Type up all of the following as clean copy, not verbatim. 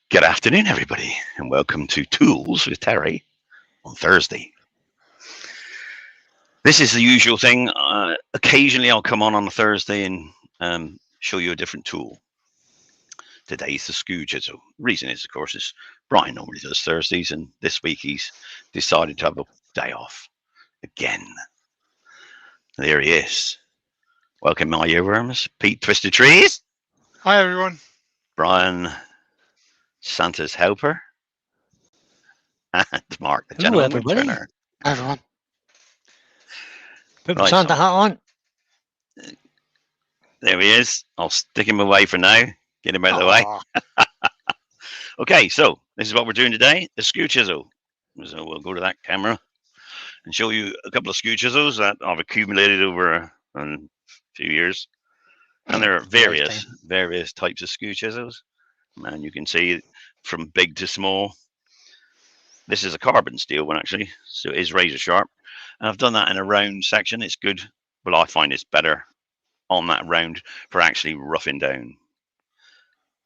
Good afternoon, everybody, and welcome to Tools with Terry on Thursday. This is the usual thing. Occasionally, I'll come on a Thursday and show you a different tool. Today's the Skew Chisel. The reason is, of course, is Brian normally does Thursdays, and this week he's decided to have a day off again. There he is. Welcome, my earworms. Pete Twisted Trees. Hi, everyone. Brian, Santa's helper. And Mark, the Hello, gentleman everybody. woodturner. Hi, everyone. Put my Right, Santa so hat on. there he is. I'll stick him away for now. Get him out of the way. Okay, so this is what we're doing today, the Skew Chisel. So we'll go to that camera and show you a couple of Skew Chisels that I've accumulated over a few years. And there are various types of Skew Chisels. And you can see from big to small. This is a carbon steel one, actually, so it is razor sharp. And I've done that in a round section. It's good, but I find it's better on that round for actually roughing down.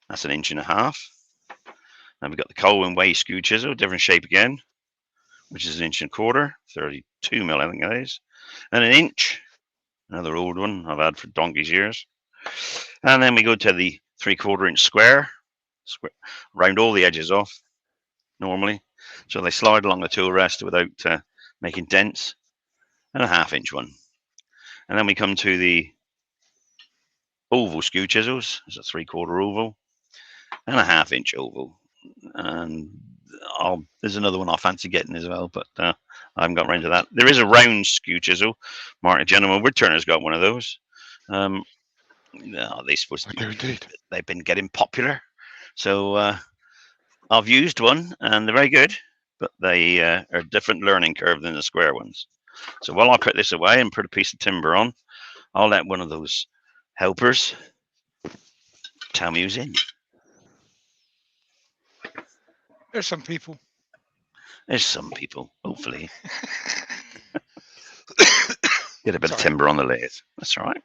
That's 1.5 inches. Then we've got the Colwyn Way Skew Chisel, different shape again, which is 1.25 inches, 32 mil, I think that is. And 1 inch, another old one I've had for donkey's years. And then we go to the 3/4 inch square, round all the edges off normally, so they slide along the tool rest without making dents. And a 1/2 inch one. And then we come to the oval Skew Chisels. It's a 3/4 oval and a 1/2 inch oval. And there's another one I fancy getting as well, but I haven't got around to that. There is a round Skew Chisel. Mark, the gentleman Woodturner's got one of those. They've been getting popular. So I've used one, and they're very good, but they are a different learning curve than the square ones. So while I put this away and put a piece of timber on, I'll let one of those helpers tell me who's in. There's some people. There's some people, hopefully. Get a bit of timber on the lathe. That's all right.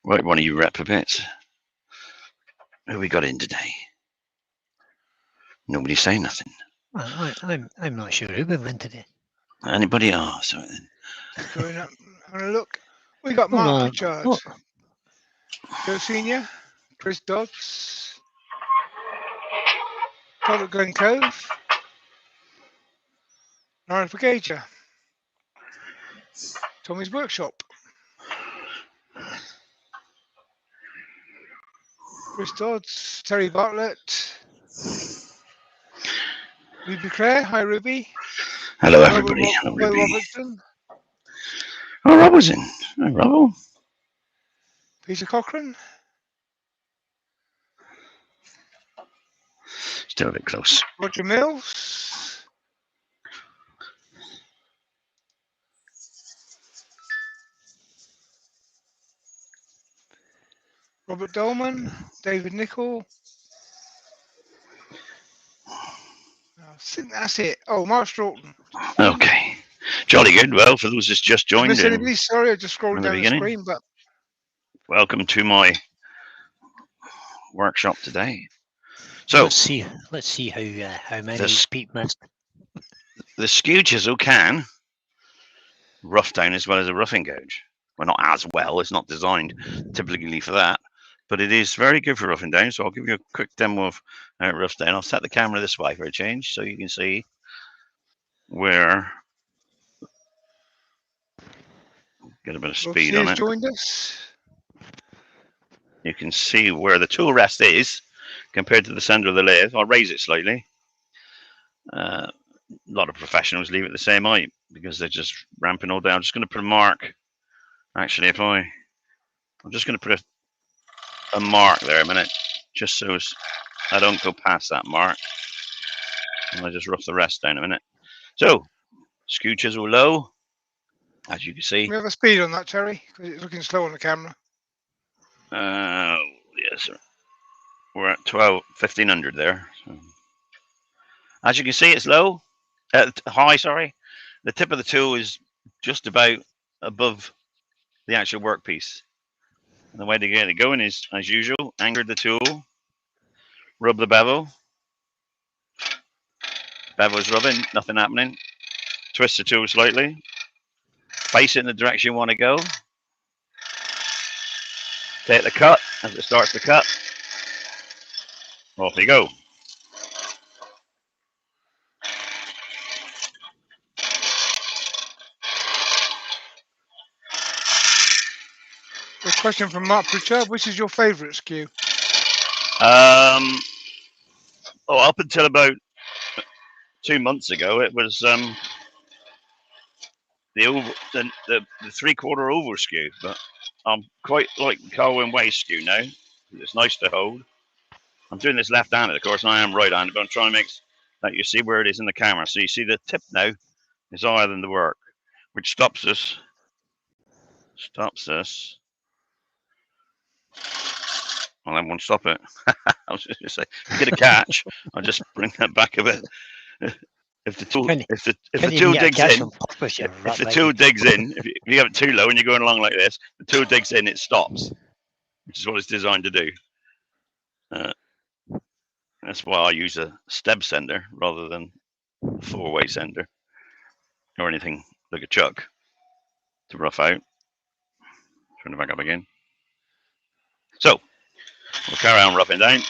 Right, one of you reprobates. Who we got in today? Nobody saying nothing. Well, I'm not sure who we've been today. Anybody? Oh, sorry then. Going up, having a look. We got Mark Pritchard, Joe Senior, Chris Dodds, Todd at Glen Cove, Lauren Pagager, Tommy's Workshop, Chris Dodds, Terry Bartlett, Ruby Clare. Hi, Ruby. Hello, everybody. Hello, Ruby. Robertson. Oh, Robertson. Hi, Robbo. Peter Cochran. Still a bit close. Roger Mills. Robert Dolman. David Nichol. I think that's it. Oh, Mark Stroughton. Okay. Jolly good. Well, for those that's just joined in. Sorry, I just scrolled down the screen, but welcome to my workshop today. So let's see how many Pete missed. The Skew Chisel can rough down as well as a roughing gouge. Well, not as well. It's not designed typically for that, but it is very good for roughing down. So I'll give you a quick demo of how it roughs down. I'll set the camera this way for a change, so you can see where. Get a bit of speed on it. Joined us. You can see where the tool rest is compared to the center of the lathe. I'll raise it slightly. A lot of professionals leave it the same height because they're just ramping all down. I'm just going to put a mark. Actually, I'm just going to put a mark there a minute, just so I don't go past that mark. And I just rough the rest down a minute. So, Skew Chisel low, as you can see. We have a speed on that, Terry, because it's looking slow on the camera. Yes, sir. We're at 1500 there. So. As you can see, it's low. High, sorry. The tip of the tool is just about above the actual workpiece. And the way to get it going is, as usual, anchor the tool Rub the bevel. Bevel's rubbing, nothing happening. Twist the tool slightly. Face it in the direction you want to go. Take the cut as it starts to cut. Off you go. A question from Mark Pritchard. Which is your favourite skew? Up until about 2 months ago, it was the 3/4 oval skew, but I'm quite like Colwyn Way skew now. It's nice to hold. I'm doing this left-handed, of course, and I am right-handed, but I'm trying to make that you see where it is in the camera. So you see the tip now is higher than the work, which stops us. Well, that won't stop it. I was just going to say, if you get a catch, I'll just bring that back a bit. If the tool, if the tool digs in, if the tool digs in, if you have it too low and you're going along like this, the tool digs in, it stops, which is what it's designed to do. That's why I use a steb sender rather than a 4-way sender or anything like a chuck to rough out. Turn it back up again. So we'll carry on roughing down.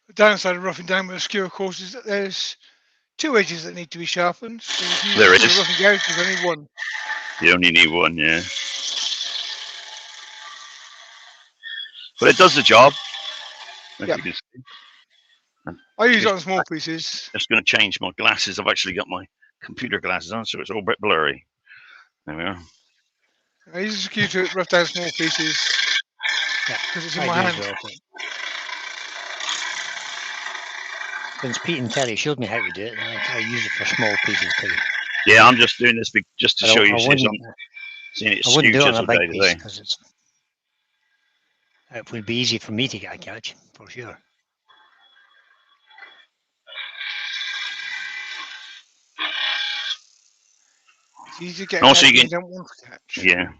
The downside of roughing down with a skew, of course, is that there's 2 edges that need to be sharpened. So if There is. Roughing out, there's only one. You only need one, yeah. But it does the job. Yeah. I use it on small pieces. Just going to change my glasses. I've actually got my computer glasses on, so it's all a bit blurry. There we are. I use a skew to rough down small pieces because it's in my hand. Since Pete and Terry showed me how to do it, I use it for small pieces too. Yeah, I'm just doing this just to show you. I wouldn't do it on a big piece because it would be easy for me to get a catch, for sure. It's easy to get a catch you don't want to catch. Yeah.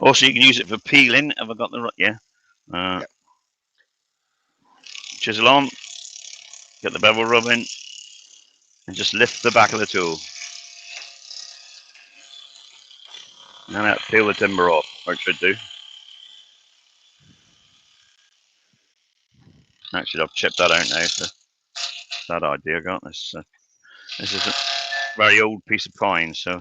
Also, you can use it for peeling. Have I got the right? Yeah. Chisel on. Get the bevel rubbing. And just lift the back of the tool. And then peel the timber off, or it should do. Actually, I've chipped that out now. So that idea I got. This is a very old piece of pine, so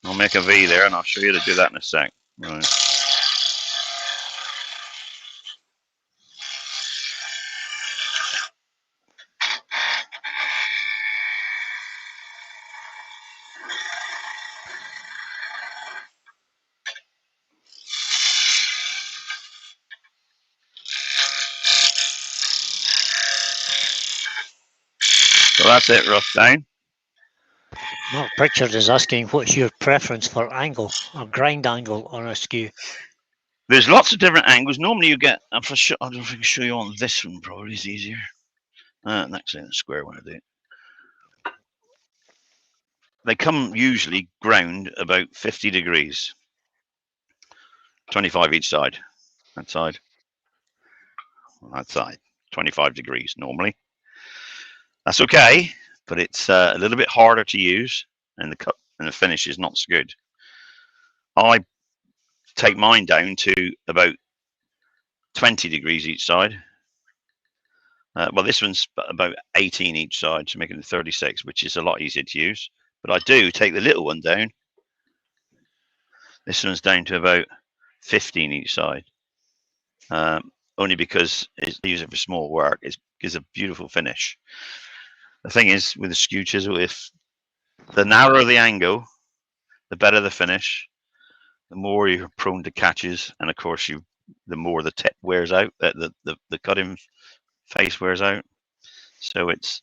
I'll make a V there, and I'll show you to do that in a sec. Right. So that's it, rough down. Mark Pritchard is asking, what's your preference for angle or grind angle on a skew? There's lots of different angles. Normally you get, I don't know if I can show you on this one, probably is easier. Actually, the square one I do. They come usually ground about 50 degrees. 25 each side. That side. That side. 25 degrees normally. That's okay, but it's a little bit harder to use, and the cut and the finish is not so good. I take mine down to about 20 degrees each side. Well, this one's about 18 each side, so making it 36, which is a lot easier to use. But I do take the little one down. This one's down to about 15 each side. Only because I use it for small work. It gives a beautiful finish. The thing is, with the skew chisel, if the narrower the angle, the better the finish, the more you're prone to catches, and of course, the more the tip wears out, the cutting face wears out. So it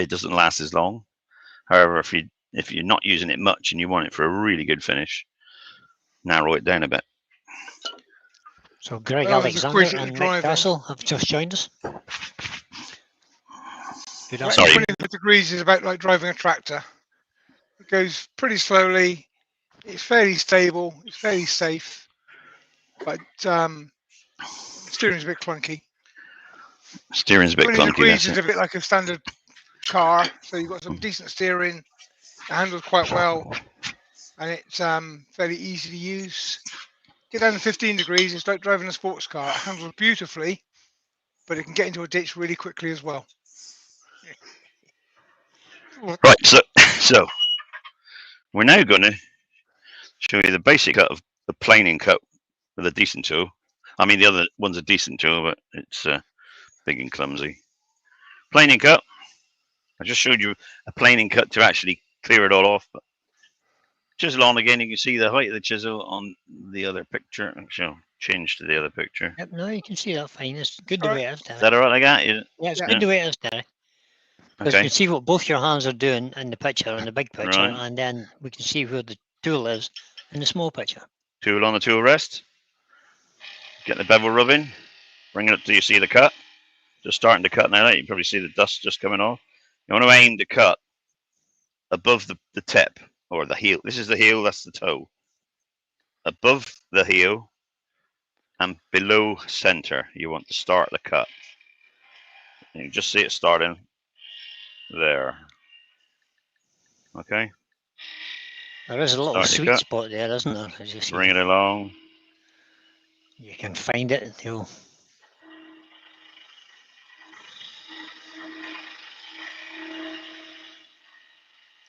doesn't last as long. However, if you're not using it much and you want it for a really good finish, narrow it down a bit. So Greg Alexander and Nick Castle have just joined us. Sorry, degrees is about like driving a tractor. It goes pretty slowly. It's fairly stable. It's fairly safe, but the steering's a bit clunky. Steering's a bit 20 clunky, degrees that's is it. a bit like a standard car, so you've got some decent steering. It handles quite well, and it's fairly easy to use. Get down to 15 degrees, it's like driving a sports car. It handles beautifully, but it can get into a ditch really quickly as well. Right, so we're now going to show you the basic cut of the planing cut with a decent tool. I mean, the other one's a decent tool, but it's big and clumsy. Planing cut. I just showed you a planing cut to actually clear it all off. But chisel on again, you can see the height of the chisel on the other picture. Actually, I'll change to the other picture. Yep, no, you can see that fine. It's good the way it is, Is Derek. that all right like that? Yeah, it's Yeah. good the way it is, Derek. Because Okay. you can see what both your hands are doing in the picture, in the big picture, Right. and then we can see where the tool is in the small picture. Tool on the tool rest. Get the bevel rubbing. Bring it up till you see the cut. Just starting to cut now. You can probably see the dust just coming off. You want to aim to cut above the tip or the heel. This is the heel, that's the toe. Above the heel and below center, you want to start the cut. And you just see it starting there. Okay. There is a little Start your sweet cut. spot there, isn't there? As you see, Bring it along. you can find it. You'll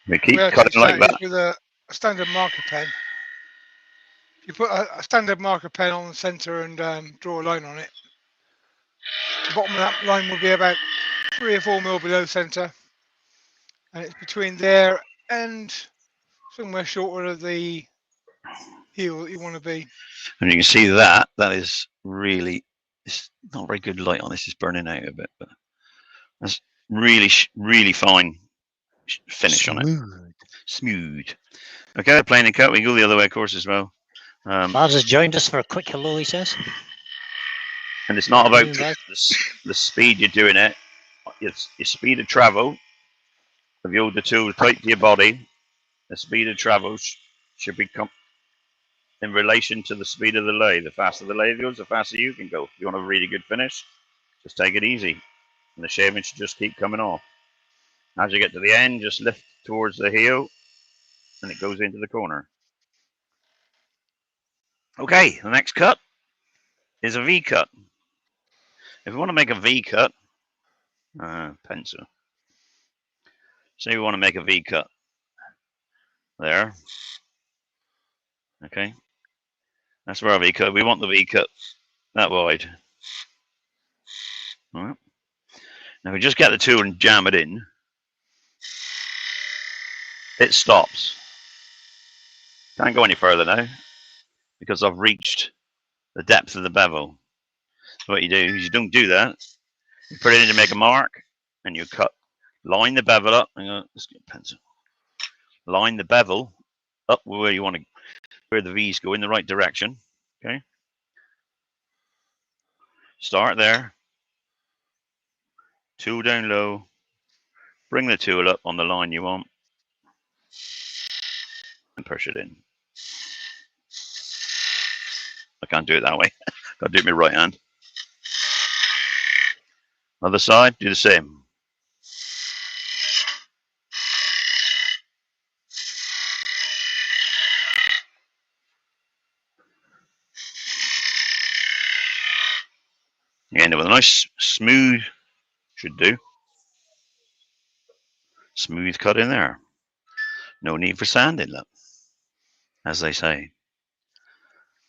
We The keep way I cutting teach like that is that. with a standard marker pen. If you put a standard marker pen on the center and draw a line on it, the bottom of that line will be about 3 or 4 mil below center, and it's between there and somewhere shorter of the heel that you want to be. And you can see that is really, it's not very good light on this, it's burning out a bit, but that's really, really fine finish on it. Smooth. Okay, planing cut, we go the other way, of course, as well. Baz has joined us for a quick hello, he says. And it's not about Baz. the speed you're doing it, it's your speed of travel. If you hold the tool tight to your body, the speed of travel should become in relation to the speed of the lathe. The faster the lathe goes, the faster you can go. If you want a really good finish, just take it easy. And the shaving should just keep coming off. As you get to the end, just lift towards the heel and it goes into the corner. Okay, the next cut is a V cut. If we want to make a V cut, pencil. Say we want to make a V cut there. Okay, that's where our V cut. We want the V cut that wide. All right. Now we just get the tool and jam it in. It stops. Can't go any further now because I've reached the depth of the bevel. So what you do is you don't do that. You put it in to make a mark and you cut. Line the bevel up. Let's get a pencil. Line the bevel up where you want to, where the V's go in the right direction. Okay. Start there. Tool down low. Bring the tool up on the line you want and push it in. I can't do it that way. Got to do it with my right hand. Other side, do the same. You end up with a nice smooth, should do. Smooth cut in there. No need for sanding, look, as they say.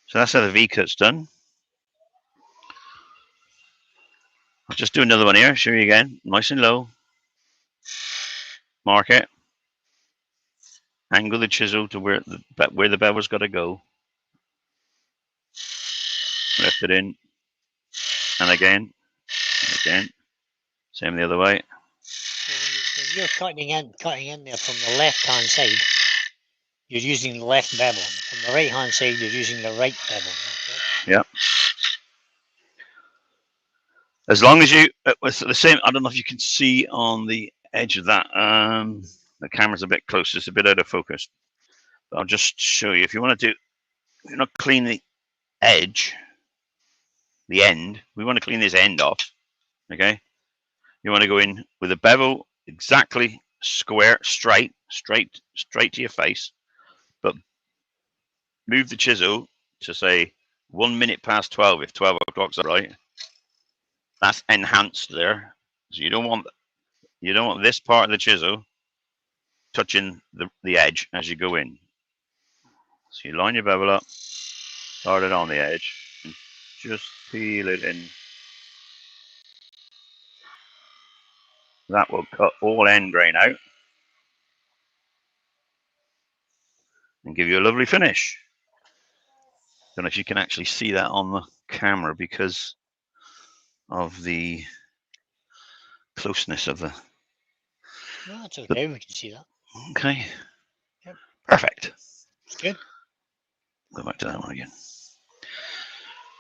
So that's how the V cut's done. I'll just do another one here, show you again, nice and low. Mark it. Angle the chisel to where the bevel's got to go. Lift it in. And again. And again. Same the other way. When you're cutting in there from the left-hand side, you're using the left bevel. From the right-hand side, you're using the right bevel. Okay? Yeah. As long as you, it's the same, I don't know if you can see on the edge of that. The camera's a bit close. It's a bit out of focus. But I'll just show you. If you want to do, if you want to clean the edge, the end, we want to clean this end off. Okay. You want to go in with a bevel exactly square, straight to your face, but move the chisel to say 1 minute past 12 if 12 o'clock's right. That's enhanced there. So you don't want this part of the chisel touching the edge as you go in. So you line your bevel up, start it on the edge, and just peel it in. That will cut all end grain out and give you a lovely finish. Don't know if you can actually see that on the camera because of the closeness of the. No, it's okay. We can see that. Okay. Yep. Perfect. It's good. Go back to that one again.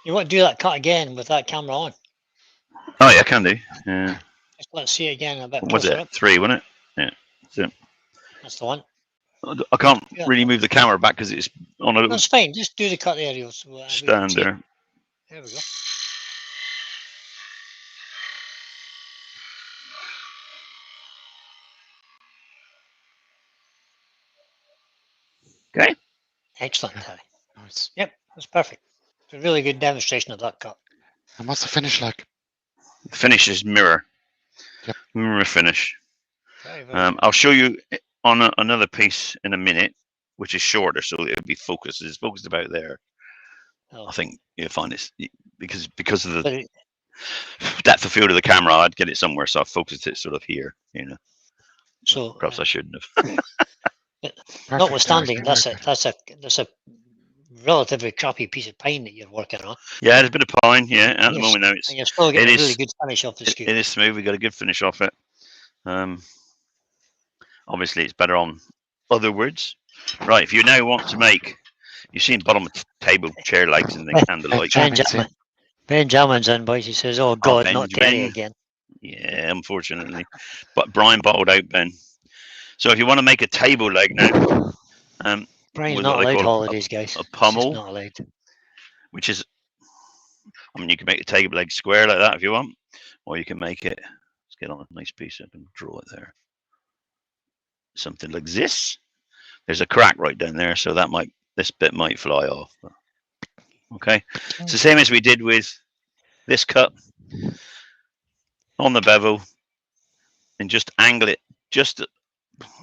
You want to do that cut again with that camera on? Oh yeah, can do. Yeah. Just let's see it again a bit What was closer it? up. 3, wasn't it? Yeah. So That's the one. I can't really move the camera back because it's on a That's fine. Just do the cut there. stand there. There we go. Okay. Excellent, Harry. Nice. Yep, that's perfect. It's a really good demonstration of that cut. And what's the finish like? The finish is mirror. Yep. Mirror finish. Very, very good. I'll show you on another piece in a minute, which is shorter, so it'll be focused. It's focused about there. Oh. I think you'll find this because of the But it, depth of field of the camera. I'd get it somewhere, so I focused it sort of here. You know, so perhaps I shouldn't have. Perfect, notwithstanding, very that's a relatively crappy piece of pine that you're working on. Yeah, there's a bit of pine. Yeah, at the Yes. moment now it's And you're still getting it a really is- good finish off the skew. it is smooth. We got a good finish off it. Obviously, it's better on other words. Right, if you now want to make, you've seen bottom of table chair legs and the candlelight. Benjamin's in, boys. He says, "Oh God, not Terry Benjamin. again." Yeah, unfortunately, but Brian bottled out Ben. So if you want to make a table leg now, Brian's with not what they allowed call holidays, guys. a He's pummel, not allowed. which is, I mean, you can make the table leg square like that if you want, or you can make it. Let's get on a nice piece. I can draw it there. Something like this. There's a crack right down there, so this bit might fly off. Okay, it's the same as we did with this cut on the bevel, and just angle it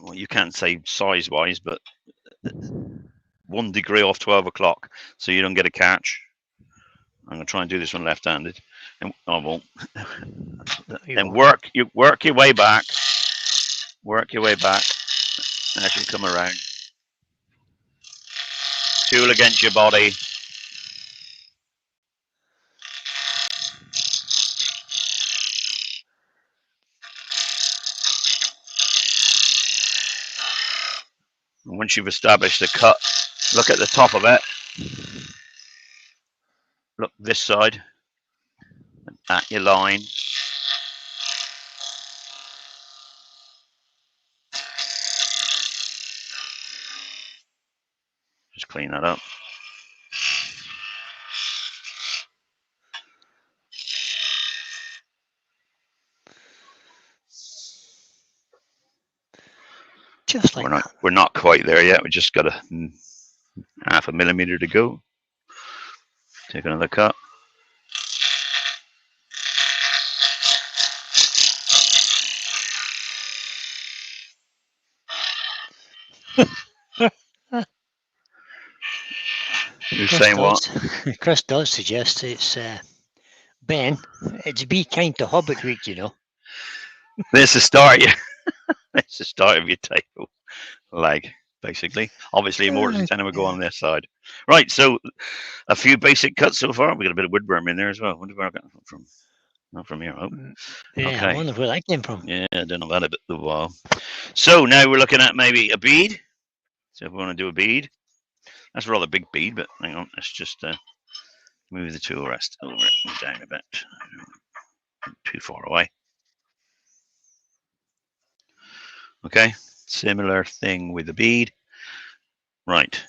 well, you can't say size wise, but 1 degree off 12 o'clock, so you don't get a catch. I'm gonna try and do this one left-handed, and I won't. Then work your way back. Work your way back as you come around. Tool against your body. And once you've established the cut, look at the top of it. Look this side. At your line. Just clean that up. Just like that. We're not quite there yet. We just got a half a millimeter to go. Take another cut. You're saying what? Chris does suggest it's Ben. It's be kind to Hobbit week, you know. There's the start. Yeah, it's the start of your table leg, basically. Obviously, mortars and tenon will go on this side. Right. So, a few basic cuts so far. We got a bit of wood berm in there as well. What have I got from? Not from here. Oh. Yeah, Okay. I wonder where that came from. Yeah, I don't know that a bit a while. So now we're looking at maybe a bead. So if we want to do a bead, that's a rather big bead, but hang on, let's just move the tool rest over and down a bit. Too far away. Okay, similar thing with the bead. Right,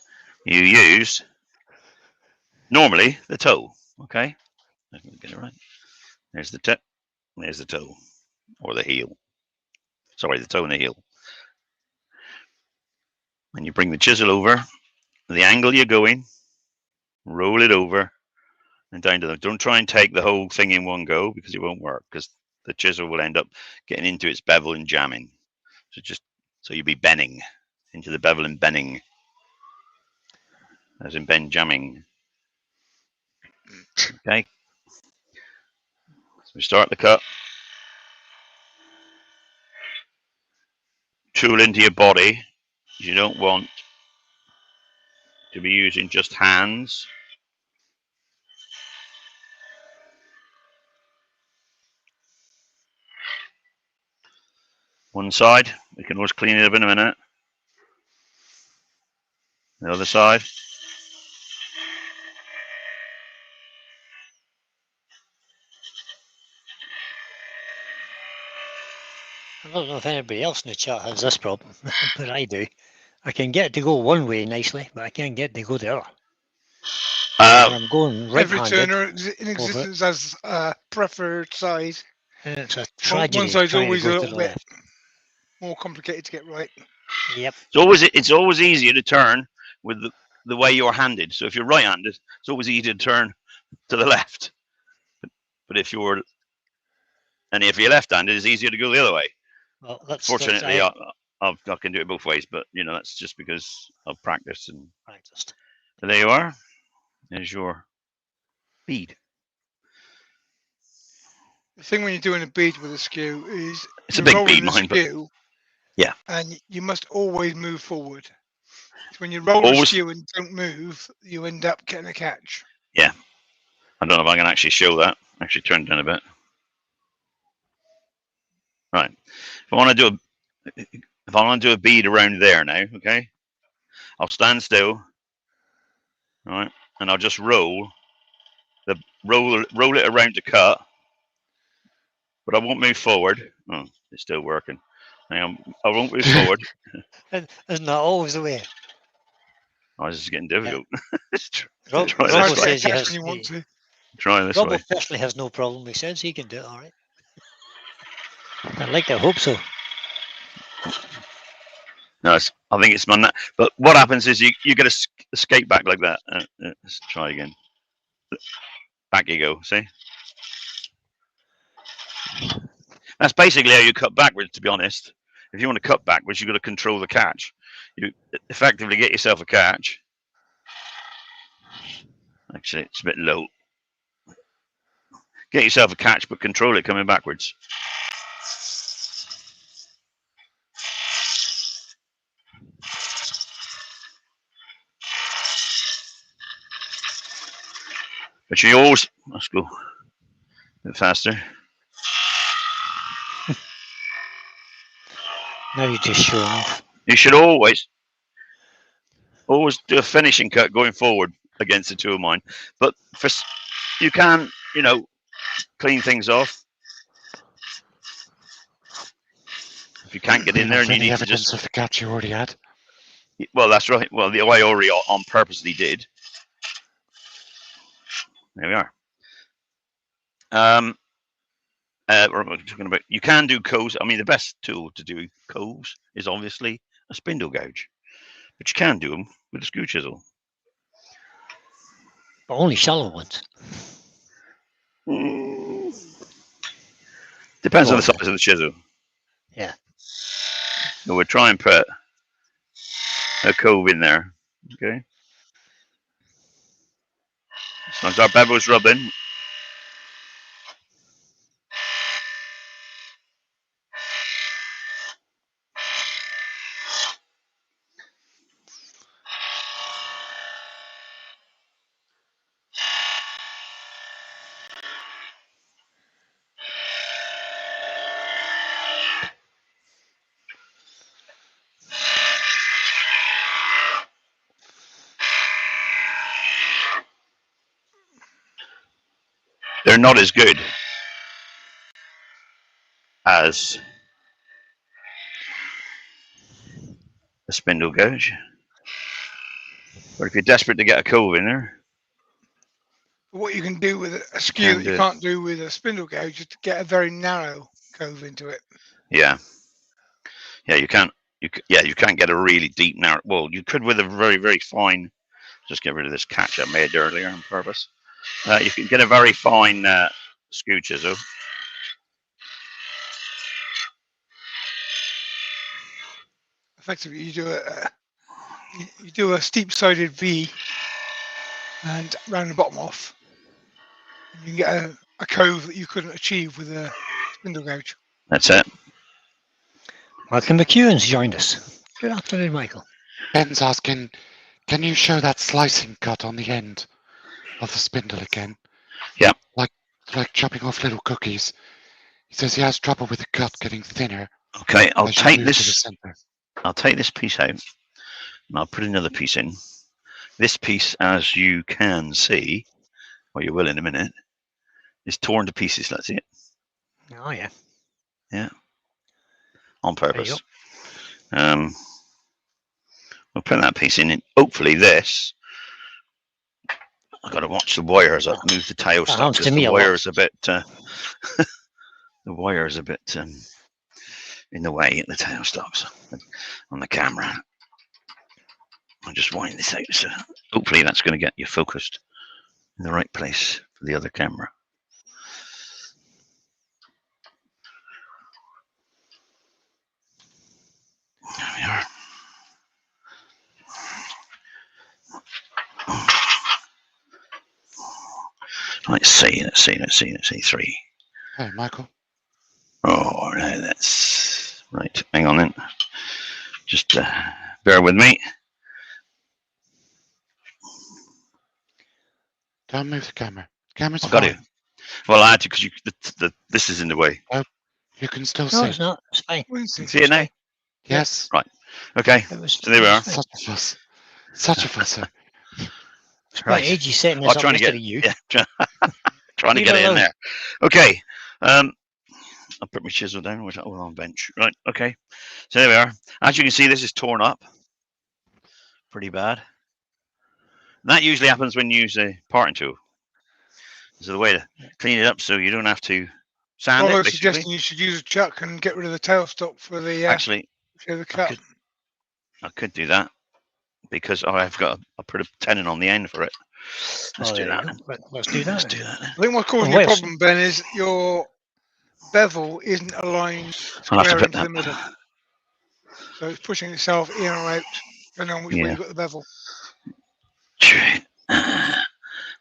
you use normally the toe. Okay, let me get it right. There's the tip, there's the toe, or the heel. Sorry, the toe and the heel. When you bring the chisel over, the angle you're going, roll it over and down to them. Don't try and take the whole thing in one go because it won't work because the chisel will end up getting into its bevel and jamming. So you'll be bending into the bevel and bending, as in bend jamming. Okay. So we start the cut. Tool into your body. You don't want to be using just hands. One side, we can always clean it up in a minute. The other side. I don't know if anybody else in the chat has this problem, but I do. I can get it to go one way nicely, but I can't get it to go the other. When I'm going Every right-handed turner in over it, existence has a preferred side. and it's a One tragedy side's trying to always a go to little the bit left. more complicated to get right. Yep. It's always easier to turn with the way you're handed. So if you're right-handed, it's always easier to turn to the left. But if you're left-handed, it's easier to go the other way. Well, that's Fortunately, I can do it both ways, but that's just because I've practiced. And practiced. there you are. There's your bead. The thing when you're doing a bead with a skew is It's a you're big rolling bead, the mine, but skew, yeah. and you must always move forward. So when you roll a Always. skew and don't move, you end up getting a catch. Yeah. I don't know if I can actually show that. Actually, turn it down a bit. Right. If I want to do a bead around there now, okay, I'll stand still. All right, and I'll just roll it around to cut, but I won't move forward. Oh, it's still working. Hang on, I won't move forward. Isn't that always the way? Oh, this is getting difficult. Rob, Try It's this hard Robbo to way. get a says he catch has. when you want to. Try this Robbo way. personally has no problem. He says he can do it all right. I'd like to hope so. No, I think it's my. But what happens is you get a escape back like that. Let's try again. Back you go. See. That's basically how you cut backwards, to be honest. If you want to cut backwards, you've got to control the catch. You effectively get yourself a catch. Actually, it's a bit low. Get yourself a catch, but control it coming backwards. But you always, let's go a bit faster. Now you're just showing off. You should always do a finishing cut going forward against the two of mine. But you can, clean things off. If you can't get in there and you any need to evidence just, of the catch you already had? well, that's right. Well, the way I already on purposely did. There we are. What am I talking about? You can do coves. I mean, the best tool to do coves is obviously a spindle gouge, but you can do them with a skew chisel. But only shallow ones. Depends on the size of the chisel. Yeah. So we'll try and put a cove in there. Okay. So as our bevel's rubbing, they're not as good as a spindle gouge. But if you're desperate to get a cove in there, What you can do with a skew can that you do it. can't do with a spindle gouge is to get a very narrow cove into it. Yeah, yeah, you can't. You can't get a really deep narrow. Well, you could with a very, very fine. Just get rid of this catch I made earlier on purpose. You can get a very fine skew chisel. Effectively, you do a steep-sided V and round the bottom off, and you can get a cove that you couldn't achieve with a spindle gouge. That's it. Michael McEwen's joined us. Good afternoon, Michael. Ben's asking, can you show that slicing cut on the end of the spindle again? Yeah. Like chopping off little cookies. He says he has trouble with the cut getting thinner. Okay, I'll as you take move to the this. center. I'll take this piece out, and I'll put another piece in. This piece, as you can see, or you will in a minute, is torn to pieces. Let's see it. Oh, yeah. Yeah. On There you purpose. We'll put that piece in, and hopefully this. I've got to watch the wires up, move the tail stuff sounds to because me the a lot. wire's a bit. The wire's a bit in the way at the tail stops on the camera. I'll just wind this out. So hopefully that's going to get you focused in the right place for the other camera. There we are. Let's see. 3. Hey, Michael. Oh, no, that's right. Hang on then. Just bear with me. Don't move the camera. Camera's I've got fine. to. Well, I had to because this is in the way. You can still No, see. it's not. It's fine. We can You see. can see it now? Yes. Right. Okay. It was, So there we are. Such a fuss. Such a fusser. It's Right. quite edgy setting I'm this up trying to instead get of you. yeah, trying to Leave get it it in alone. there. Okay. I'll put my chisel down. We're on the bench. Right. Okay. So there we are. As you can see, this is torn up. Pretty bad. And that usually happens when you use a parting tool. So the way to clean it up so you don't have to sand Well, I it. was Basically, suggesting you should use a chuck and get rid of the tailstock for the actually, show the cut. I could do that because I've got. I'll put a tenon on the end for it. Let's do there you that. go. Then. Let's do that. Let's do that. Then. I think what's causing Well, you a where's- problem, Ben, is your bevel isn't aligned I'll have to square put into the middle. that. So it's pushing itself in or out, depending on which way Yeah. you've got the bevel. If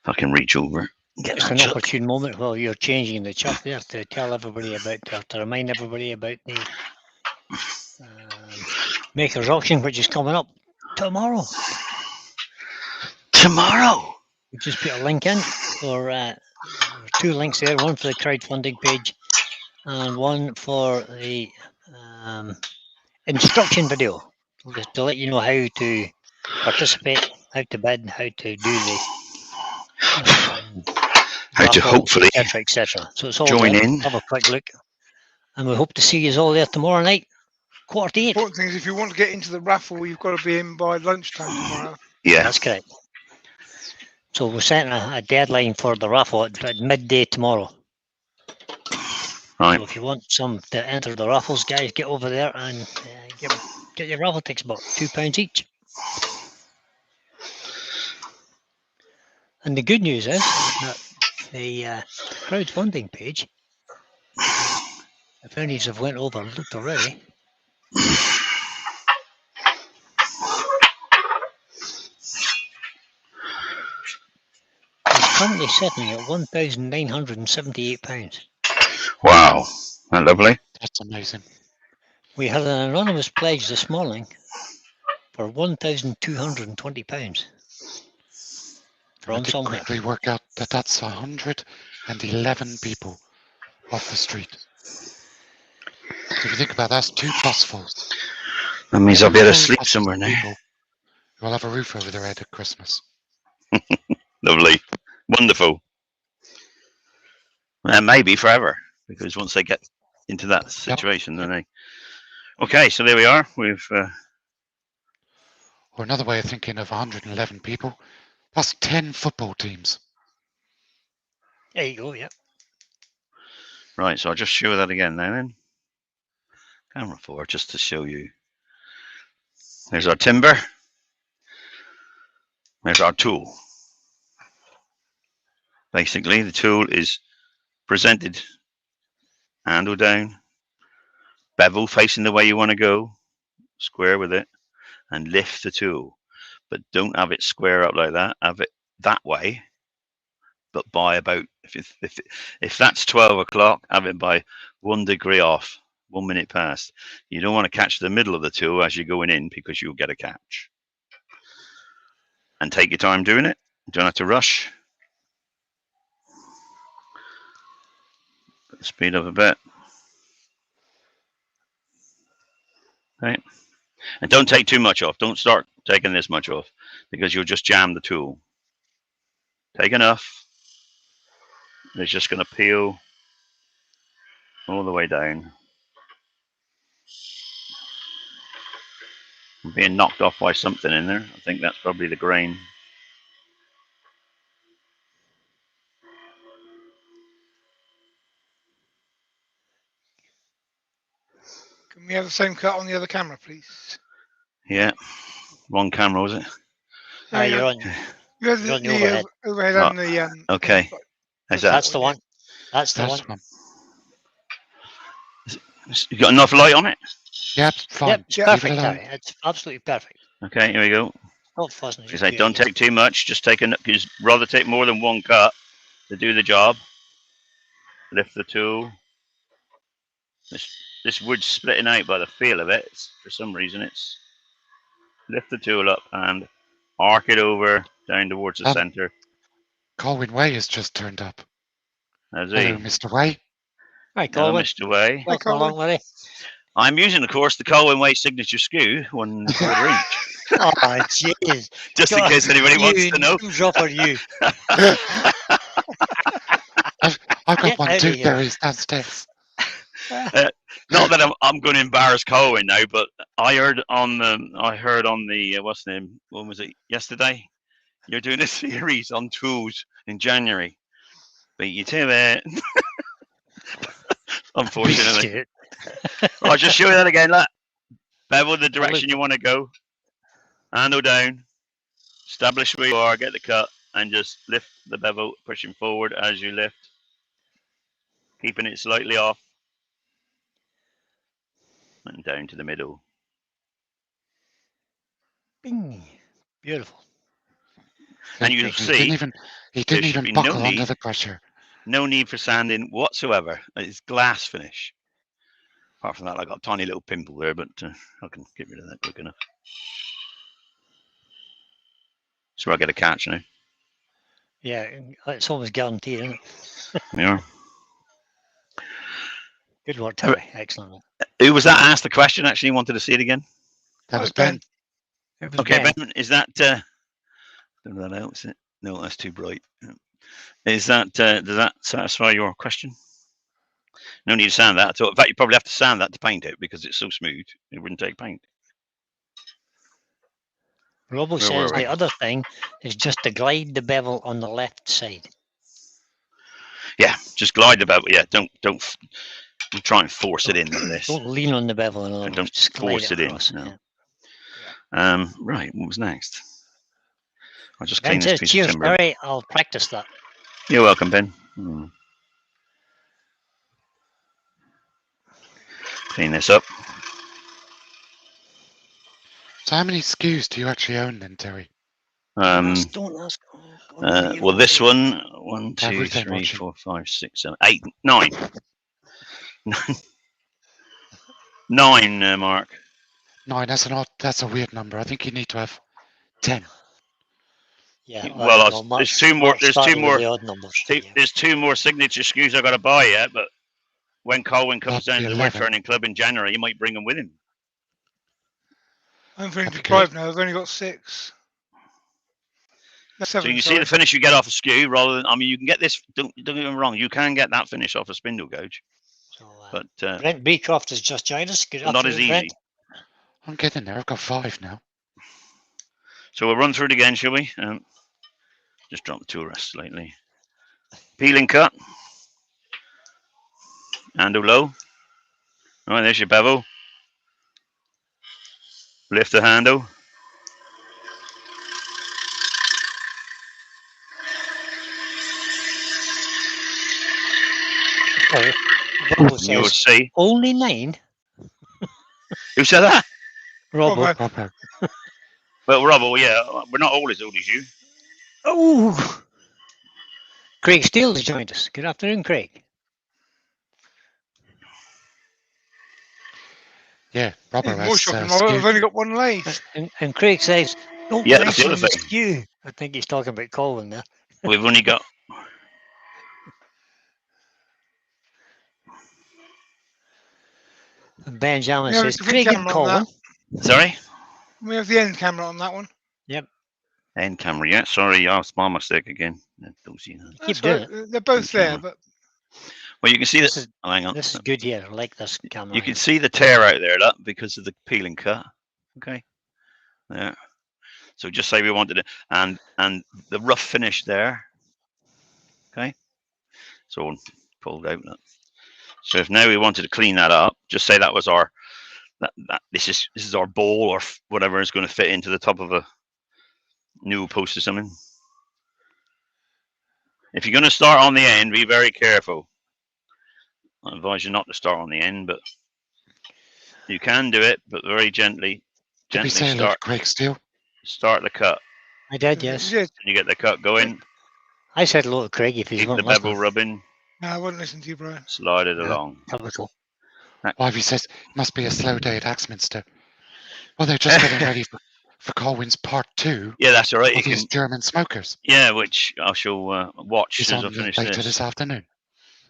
I can reach over and get Just that an chuck. opportune moment while you're changing the chuck there to tell everybody about, to remind everybody about the Maker's Auction, which is coming up tomorrow. Tomorrow. We just put a link in for there are 2 links there, one for the crowdfunding page and one for the instruction video, just to let you know how to participate, how to bid, how to do the How to raffle, hopefully etc. So it's all join there. in. Have a quick look, and we hope to see you all there tomorrow night, 7:45. The important thing is if you want to get into the raffle, you've got to be in by lunchtime tomorrow. Yeah. That's correct. So we're setting a deadline for the raffle at midday tomorrow. Right. So if you want some to enter the raffles, guys, get over there and get your raffle tickets, about £2 each. And the good news is that the crowdfunding page, if any of you have went over and looked already, is currently sitting at £1,978. Wow. Isn't that lovely? That's amazing. We had an anonymous pledge this morning for £1,220 I from did somewhere. quickly work out that that's 111 people off the street. So if you think about that, that's 2 busfuls. That means I'll be able to Full sleep buses somewhere of now. people who will have a roof over their head at Christmas. Lovely. Wonderful. And maybe forever, because once they get into that situation, then they. Okay, so there we are. We've Or another way of thinking of 111 people, that's 10 football teams. There you go. Yeah. Right, so I'll just show that again now then. Camera 4, just to show you. There's our timber. There's our tool. Basically, the tool is presented handle down, bevel facing the way you want to go, square with it, and lift the tool. But don't have it square up like that. Have it that way, but by about, if that's 12 o'clock, have it by 1 degree off, 1 minute past. You don't want to catch the middle of the tool as you're going in because you'll get a catch. And take your time doing it. You don't have to rush. Speed up a bit. Okay. And don't take too much off. Don't start taking this much off because you'll just jam the tool. Take enough. It's just going to peel all the way down. I'm being knocked off by something in there. I think that's probably the grain. Can we have the same cut on the other camera, please? Yeah. Wrong camera, was it? No, You're on. you have you're on the the overhead. overhead Oh, and the. okay. How's that? That's the one. That's the That's one. one. You got enough light on it? Yep, fine. Yep, it's Yeah. Leave it perfect, alone. Terry. It's absolutely perfect. Okay, here we go. Not fussing. As I say, don't take too much. Just take because rather take more than one cut to do the job. Lift the tool. This wood's splitting out by the feel of it. For some reason, it's lift the tool up and arc it over down towards the center. Colwyn Way has just turned up. As Hello, Mr. Way. Hi, Hello, Colin. Mr. Way. Welcome Colin. along, buddy. I'm using, of course, the Colwyn Way signature skew, 1/4 inch, Oh, jeez. just in case anybody wants to know. Drop for you. I've got Get one out too, of here. Gary's downstairs. Not that I'm going to embarrass Colwyn now, but I heard on the what's the name? When was it? Yesterday. You're doing a series on tools in January. Beat you to it. Unfortunately. I'll just show you that again. Look. Bevel the direction you want to go. Handle down. Establish where you are. Get the cut. And just lift the bevel, pushing forward as you lift. Keeping it slightly off. And down to the middle. Bing. Beautiful. And you'll see He didn't should be even no buckle under need. the pressure. No need for sanding whatsoever. It's glass finish. Apart from that, I got a tiny little pimple there, but I can get rid of that quick enough. So I get a catch now. Yeah, it's almost guaranteed, isn't it? Yeah. Good work, Terry. Excellent. Who was that asked the question? Actually, wanted to see it again. That was Ben. Ben. It was Okay, Ben. Ben, is that? Don't know that out, is it? No, that's too bright. Is that? Does that satisfy your question? No need to sand that. In fact, you probably have to sand that to paint it because it's so smooth. It wouldn't take paint. Robo says the other thing is just to glide the bevel on the left side. Yeah, just glide the bevel. Yeah, don't try and force it in like this. Don't lean on the bevel in other words. Don't Just glide force it in. across. No. Yeah. Right. What was next? I'll just Ben clean this says, piece cheers, of timber. Terry. I'll practice that. You're welcome, Ben. Clean this up. So how many skews do you actually own then, Terry? Don't ask. Well, this one, 1, 2, Everything 3, watching. 4, 5, 6, 7, 8, 9. 9, Mark. 9, that's a weird number. I think you need to have 10. Yeah. Well, there's two more. There's two more. The odd numbers. There's 2 more signature skews I got to buy yet. But when Colwyn comes That'd down be to the 11. Woodturning Club in January, he might bring them with him. I'm feeling That'd be deprived now. I've only got 6. No, 7, So you sorry. see the finish you get off a skew rather than. I mean, you can get this. Don't get me wrong. You can get that finish off a spindle gouge, So, but Brent Beecroft has just joined us. Good not as afternoon, Brent. easy. I'm getting there. I've got 5 now. So we'll run through it again, shall we? Just drop the tool rest slightly. Peeling cut. Handle low. All right, there's your bevel. Lift the handle. Sorry. Robert And you'll says see. only 9. Who said that? Robert. Robert. Well, Robert, well, yeah, we're not all as old as you. Oh! Craig Steele has joined us. Good afternoon, Craig. Yeah, Robert Even more has shocking, Robert. I've skewed. only got one lathe. And Craig says, don't Yeah, that's the mention other the thing. skew. I think he's talking about Colin there. We've only got. And Benjamin We have a says, different Craig and camera on Colin. that. Sorry? We have the end camera on that one. Yep. End camera, yeah. Sorry, small mistake again. Don't see that. Keep That's doing right. it. They're both End there, camera. but Well, you can see that. This is, Oh, hang on. this is good here. I like this camera. You can here. see the tear out there, look, because of the peeling cut. Okay. There. So just say we wanted it, and the rough finish there. Okay. So pulled out. Look. So if now we wanted to clean that up, just say that was our this is our bowl or whatever is going to fit into the top of a new post or something. If you're going to start on the end, be very careful. I advise you not to start on the end, but you can do it, but very gently. Did we say hello to Craig Steele? Start the cut. I did, yes. yeah. And you get the cut going. I said hello to Craig if he's Keep not the bevel listening. rubbing. No, I wouldn't listen to you, Brian. Slide it Yeah. along. Typical. Why, he says, it must be a slow day at Axminster. Well, they're just getting ready for Colwyn's part 2 Yeah, that's all right. of You these can. German smokers. Yeah, which I shall watch He's as I on finish later this. this afternoon.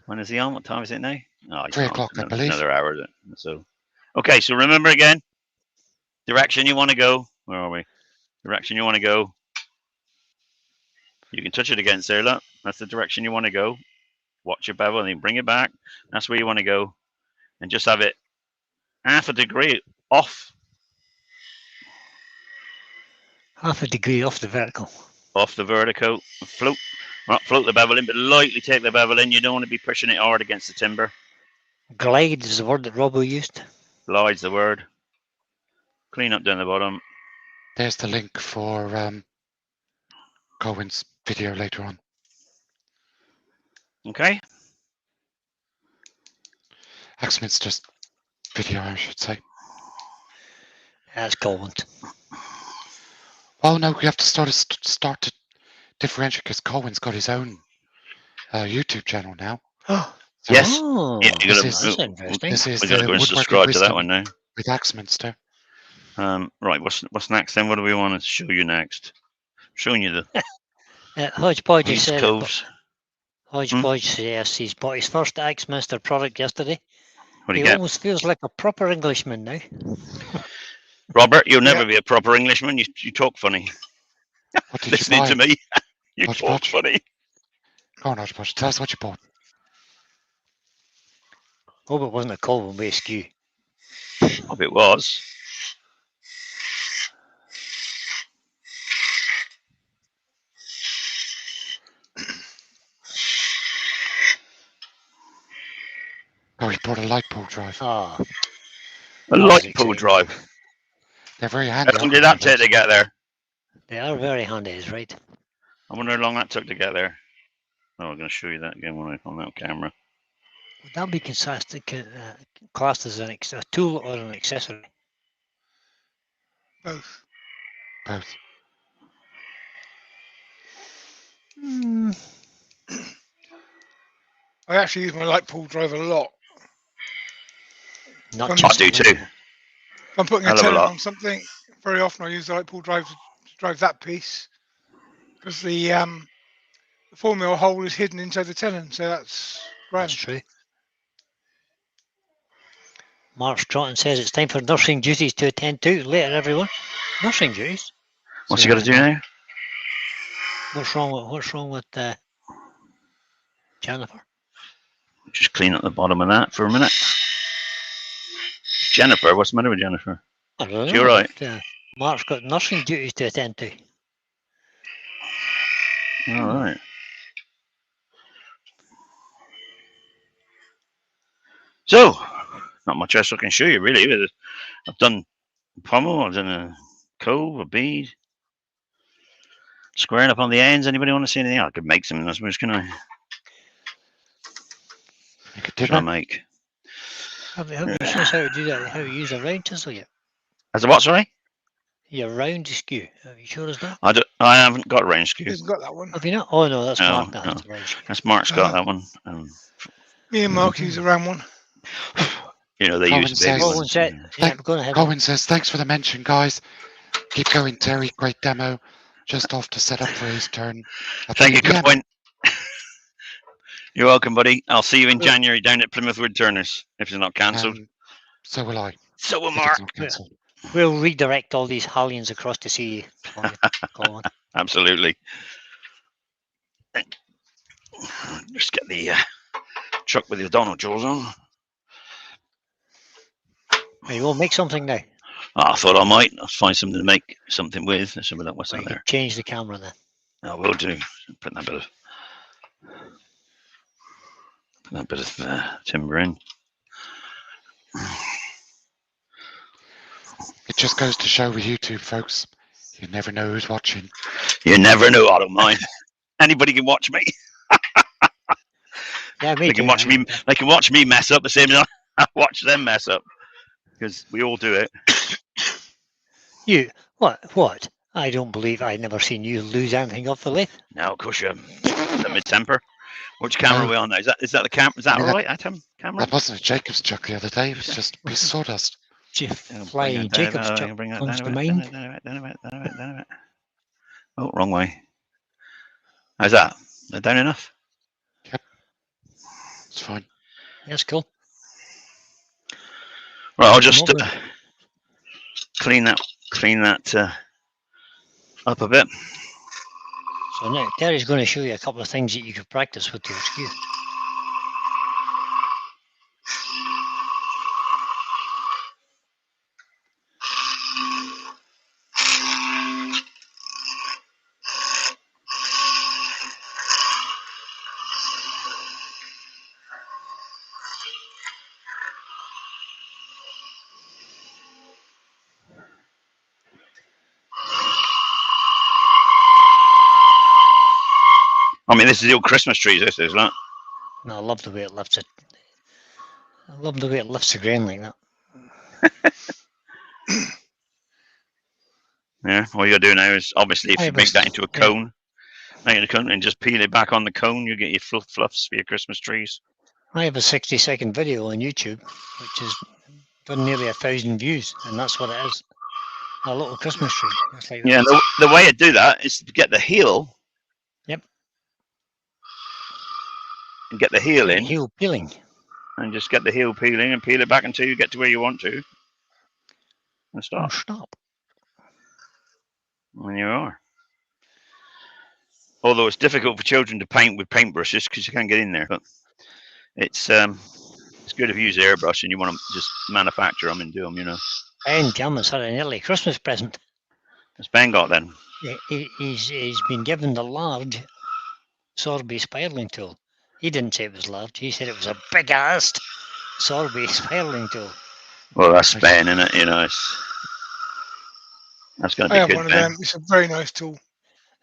When is he on? What time is it now? Oh, he's 3 on. o'clock, I believe. Another hour. So, okay. So remember again, direction you want to go. Where are we? Direction you want to go. You can touch it against there. Look, that's the direction you want to go. Watch your bevel and then bring it back. That's where you want to go, and just have it half a degree off Half a degree off the vertical. the vertical. Float, not float the bevel in, but lightly take the bevel in. You don't want to be pushing it hard against the timber. Glide is the word that Robbo used. Glide's the word. Clean up down the bottom. There's the link for Colwyn's video later on. Okay. Axminster's video, I should say. That's Colin. Well, no, we have to start to differentiate because Colwyn's got his own YouTube channel now. So Yes. Oh, Yeah, you gotta- that's interesting. This is We got to the go and Woodworking subscribe to that Wisdom one now. with Axminster. Right, what's next then? What do we want to show you next? Showing you the Hodgepodge these said coves. Hodgepodge says he's bought his first Axminster product yesterday. What do He you get? almost feels like a proper Englishman now. Robert, you'll never Yeah. be a proper Englishman. You talk funny. What did Listening you to buy? me, you Hodge talk Podge. funny. Go on, Hodgepodge, tell us what you bought. Hope it wasn't a Colin with a skew. Hope it was. Oh, he bought a light pull drive. Ah, A That light was pull exciting. drive. They're very How handy. long did that take to get there? they are very handy, is right. I wonder how long that took to get there. Oh, I'm going to show you that again when I on that camera. Would that be classed as a tool or an accessory? Both. Both. I actually use my light pull drive a lot. Not I just do too. If I'm putting a Hell of a tenant lot. on something, very often I use the light pull drive to drive that piece because the 4mm hole is hidden inside the tenon, so that's grand. That's true. Mark Stratton says it's time for nursing duties to attend to. Later, everyone. Nursing duties? What's he got to do now? What's wrong with Jennifer? Just clean up the bottom of that for a minute. Jennifer, what's the matter with Jennifer? I don't know. You're right. but, Mark's got nursing duties to attend to. All right. So, not much else I can show you really. I've done pommel, I've done a cove, a bead, squaring up on the ends. Anybody want to see anything? I could make some, I suppose, can I? You could What do should I that. make? Have you shown us how to do that? How to use a round chisel yet? As a what, sorry? Your round skew. Have you showed us that? I haven't got a range skew. He's got that one. Have you not? Oh no, that's No, Mark that no. has the round skew. That's Mark's got that one. Me and Mark use a round one. You know, they Colin use the big says- Oh, ones. one set. Yeah, go ahead. Colin says, thanks for the mention, guys. Keep going, Terry. Great demo. Just off to set up for his turn. at Thank you, 3 p.m. Colin. You're welcome, buddy. I'll see you in Well- January down at Plymouth Woodturners if it's not cancelled. So will I. So will If Mark. it's not cancelled. We'll redirect all these Hallions across to see you. for you, Colin. Absolutely. Just get the truck with the Donald jaws on. Hey, we'll make something now. Oh, I thought I might. I'll find something to make something with. Let's have a look. What's Well, that you there? can change the camera then. I will do. Put that bit of timber in. It just goes to show with YouTube, folks. You never know who's watching. You never know. I don't mind. Anybody can watch me. Yeah, me They can too, watch yeah. me. They can watch me mess up the same as I watch them mess up, because we all do it. You what? I don't believe I've never seen you lose anything off the lathe. Now, of course, the mid-temper. Which camera No. are we on now? Is that the camera? Is that Yeah. all right, Atom? Camera? That wasn't a Jacob's chuck the other day. It was just a piece of sawdust. Flying Jacob's chuck comes to mind. Oh, wrong way. How's that? Is that down enough? It's fine. That's cool. Right, I'll just Lovely. clean that up a bit. So now Terry's going to show you a couple of things that you could practice with your skew. I mean, this is the old Christmas trees. This is not. And I love the way it lifts it. I love the way it lifts the grain like that. Yeah. All you got to do now is obviously if I you make was- that into a yeah. cone, make it a cone, and just peel it back on the cone, you get your fluffs for your Christmas trees. I have a 60-second video on YouTube, which has done nearly 1,000 views, and that's what it is. A little Christmas tree. It's like that. Yeah. The way to do that is to get the heel. Yep. And get the heel in, Heel peeling. and just get the heel peeling and peel it back until you get to where you want to, and Oh, stop. stop. And you are. Although it's difficult for children to paint with paintbrushes because you can't get in there, but it's good if you use airbrush and you want to just manufacture them and do them. You know, Ben Cameron's had an early Christmas present. what's Ben got then? He's been given the large Sorbet spiraling tool. He didn't say it was large. He said it was a big ass Sorbet spiraling tool. Well, that's Ben, isn't it? You know, that's going to I be have good, one of Ben. them. It's a very nice tool.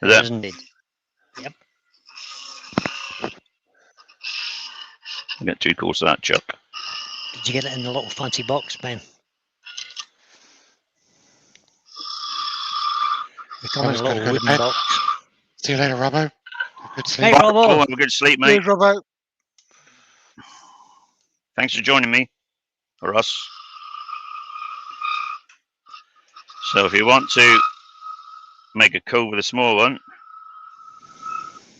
Is it? Isn't it? I get too close to that chuck. Did you get it in the little fancy box, Ben? They come in a Robbo's got little to go to wooden bed. box. See you later, Robbo. Good sleep. Hey, Oh, Robbo. have a good sleep, mate. Cheers, Robbo. Thanks for joining me, or us. So if you want to make a cove with a small one,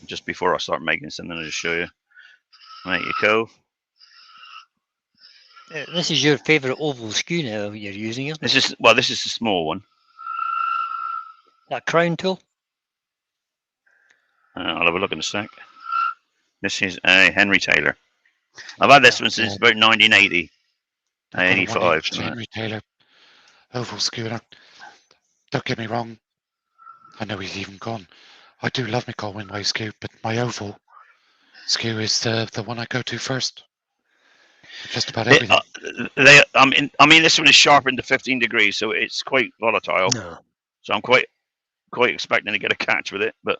just before I start making something, I'll just show you. Make your cove. This is your favourite oval skew now you're using, isn't it? This is the small one. That crown tool? I'll have a look in a sec. This is a Henry Taylor. I've had this one since about 1980, 85. something like Henry Taylor oval skewer. Don't get me wrong. I know he's even gone. I do love my Colwyn Way skew, but my oval skew is the one I go to first. For just about everything. I mean, this one is sharpened to 15 degrees, so it's quite volatile. No. So I'm quite expecting to get a catch with it, but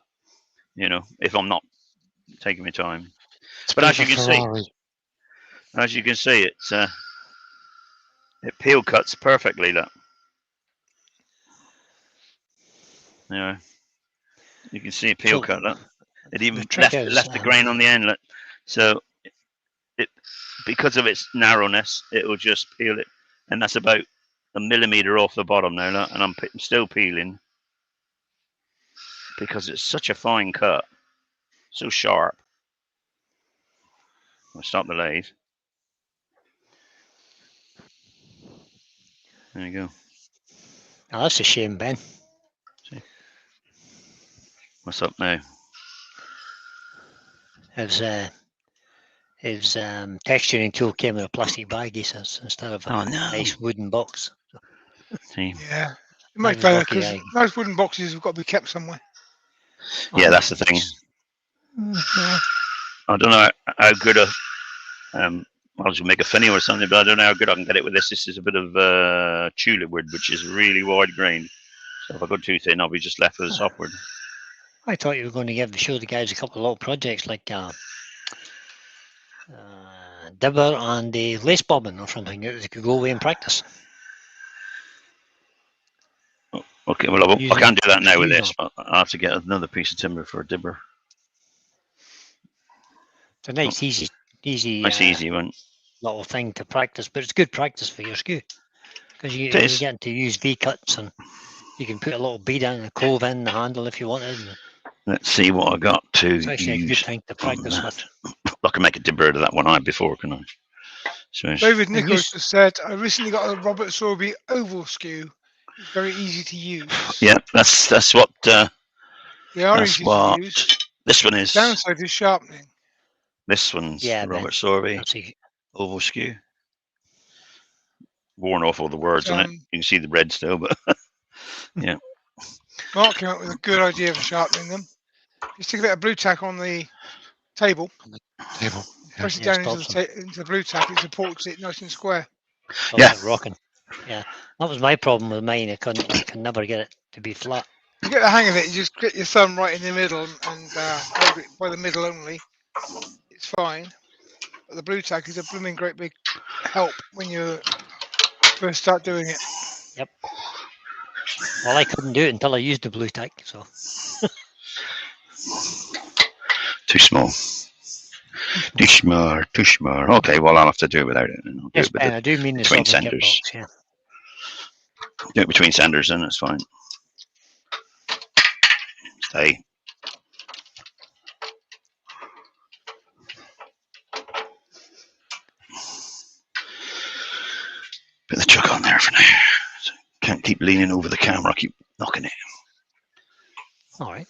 you know, if I'm not taking my time. It's a But bit as of you a can see, Ferrari. it peel cuts perfectly. Look, you know, you can see it peel So cut. Look, it even the trick is left the grain on the end. Look, so it because of its narrowness, it will just peel it, and that's about a millimeter off the bottom now. Look, and I'm still peeling because it's such a fine cut, so sharp. I'll stop the lathe. There you go. oh, that's a shame, Ben. See? What's up now? His texturing tool came in a plastic bag, he says, instead of a Oh no! nice wooden box. See? Yeah, it I might was be better lucky. because most wooden boxes have got to be kept somewhere. Yeah, that's the thing. Yeah. I don't know how good I'll just make a finny or something, but I don't know how good I can get it with this. This is a bit of tulip wood, which is really wide grained. So if I go too thin, I'll be just left with a softwood. I thought you were going to show the guys a couple of little projects like dibber and a lace bobbin or something that they could go away and practice. Okay, well, I can't do that now with this. But I'll have to get another piece of timber for a dibber. It's a nice, easy one. little thing to practice, but it's good practice for your skew because you're getting to use V cuts and you can put a little bead in the cove in the handle if you wanted. Let's see what I got to It's actually use. a good thing to practice with. I can make a dibber out of that one I had before, can I? So David Nichols just said, I recently got a Robert Sorby oval skew. It's very easy to use. Yeah, that's what. They are easy to use. This one is. Downside is sharpening. This one's Robert Sorby oval skew. Worn off all the words on it. You can see the red still, but yeah. Mark came up with a good idea for sharpening them. You stick a bit of blue tack on the table. Press it down into the blue tack. It supports it nice and square. Stops it rocking. Yeah, that was my problem with mine. I can never get it to be flat. You get the hang of it. You just get your thumb right in the middle and hold it by the middle only. It's fine. But the blue tack is a blooming great big help when you first start doing it. Yep. Well, I couldn't do it until I used the blue tack. So. Too small. Too small. Okay, well, I'll have to do it without it. Yes, Ben, I do mean the between sanders. Box, yeah. Do it between sanders, then it's fine. Stay. Put the chuck on there for now. Can't keep leaning over the camera. I keep knocking it. All right.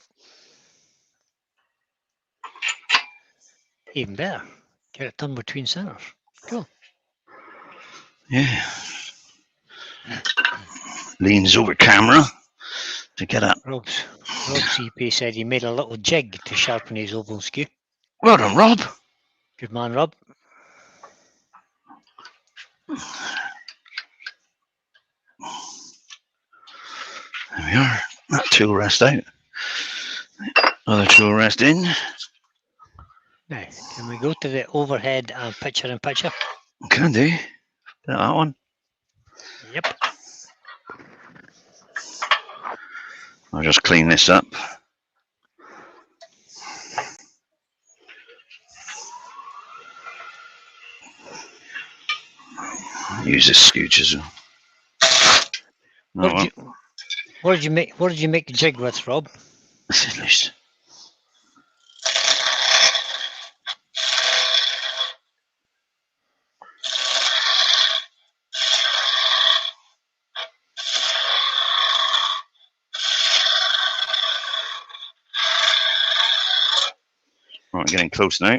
Even better. Get it done between centers. Cool. Yeah. Leans over camera to get up. Rob CP said he made a little jig to sharpen his oval skew. Well done, Rob. Good man, Rob. There we are. That tool rest out. Other tool rest in. Now, can we go to the overhead and picture-in-picture? Can do. That one. Yep. I'll just clean this up. Use this skew chisel. What did you make the jig with, Rob? This is loose. Right, getting close now.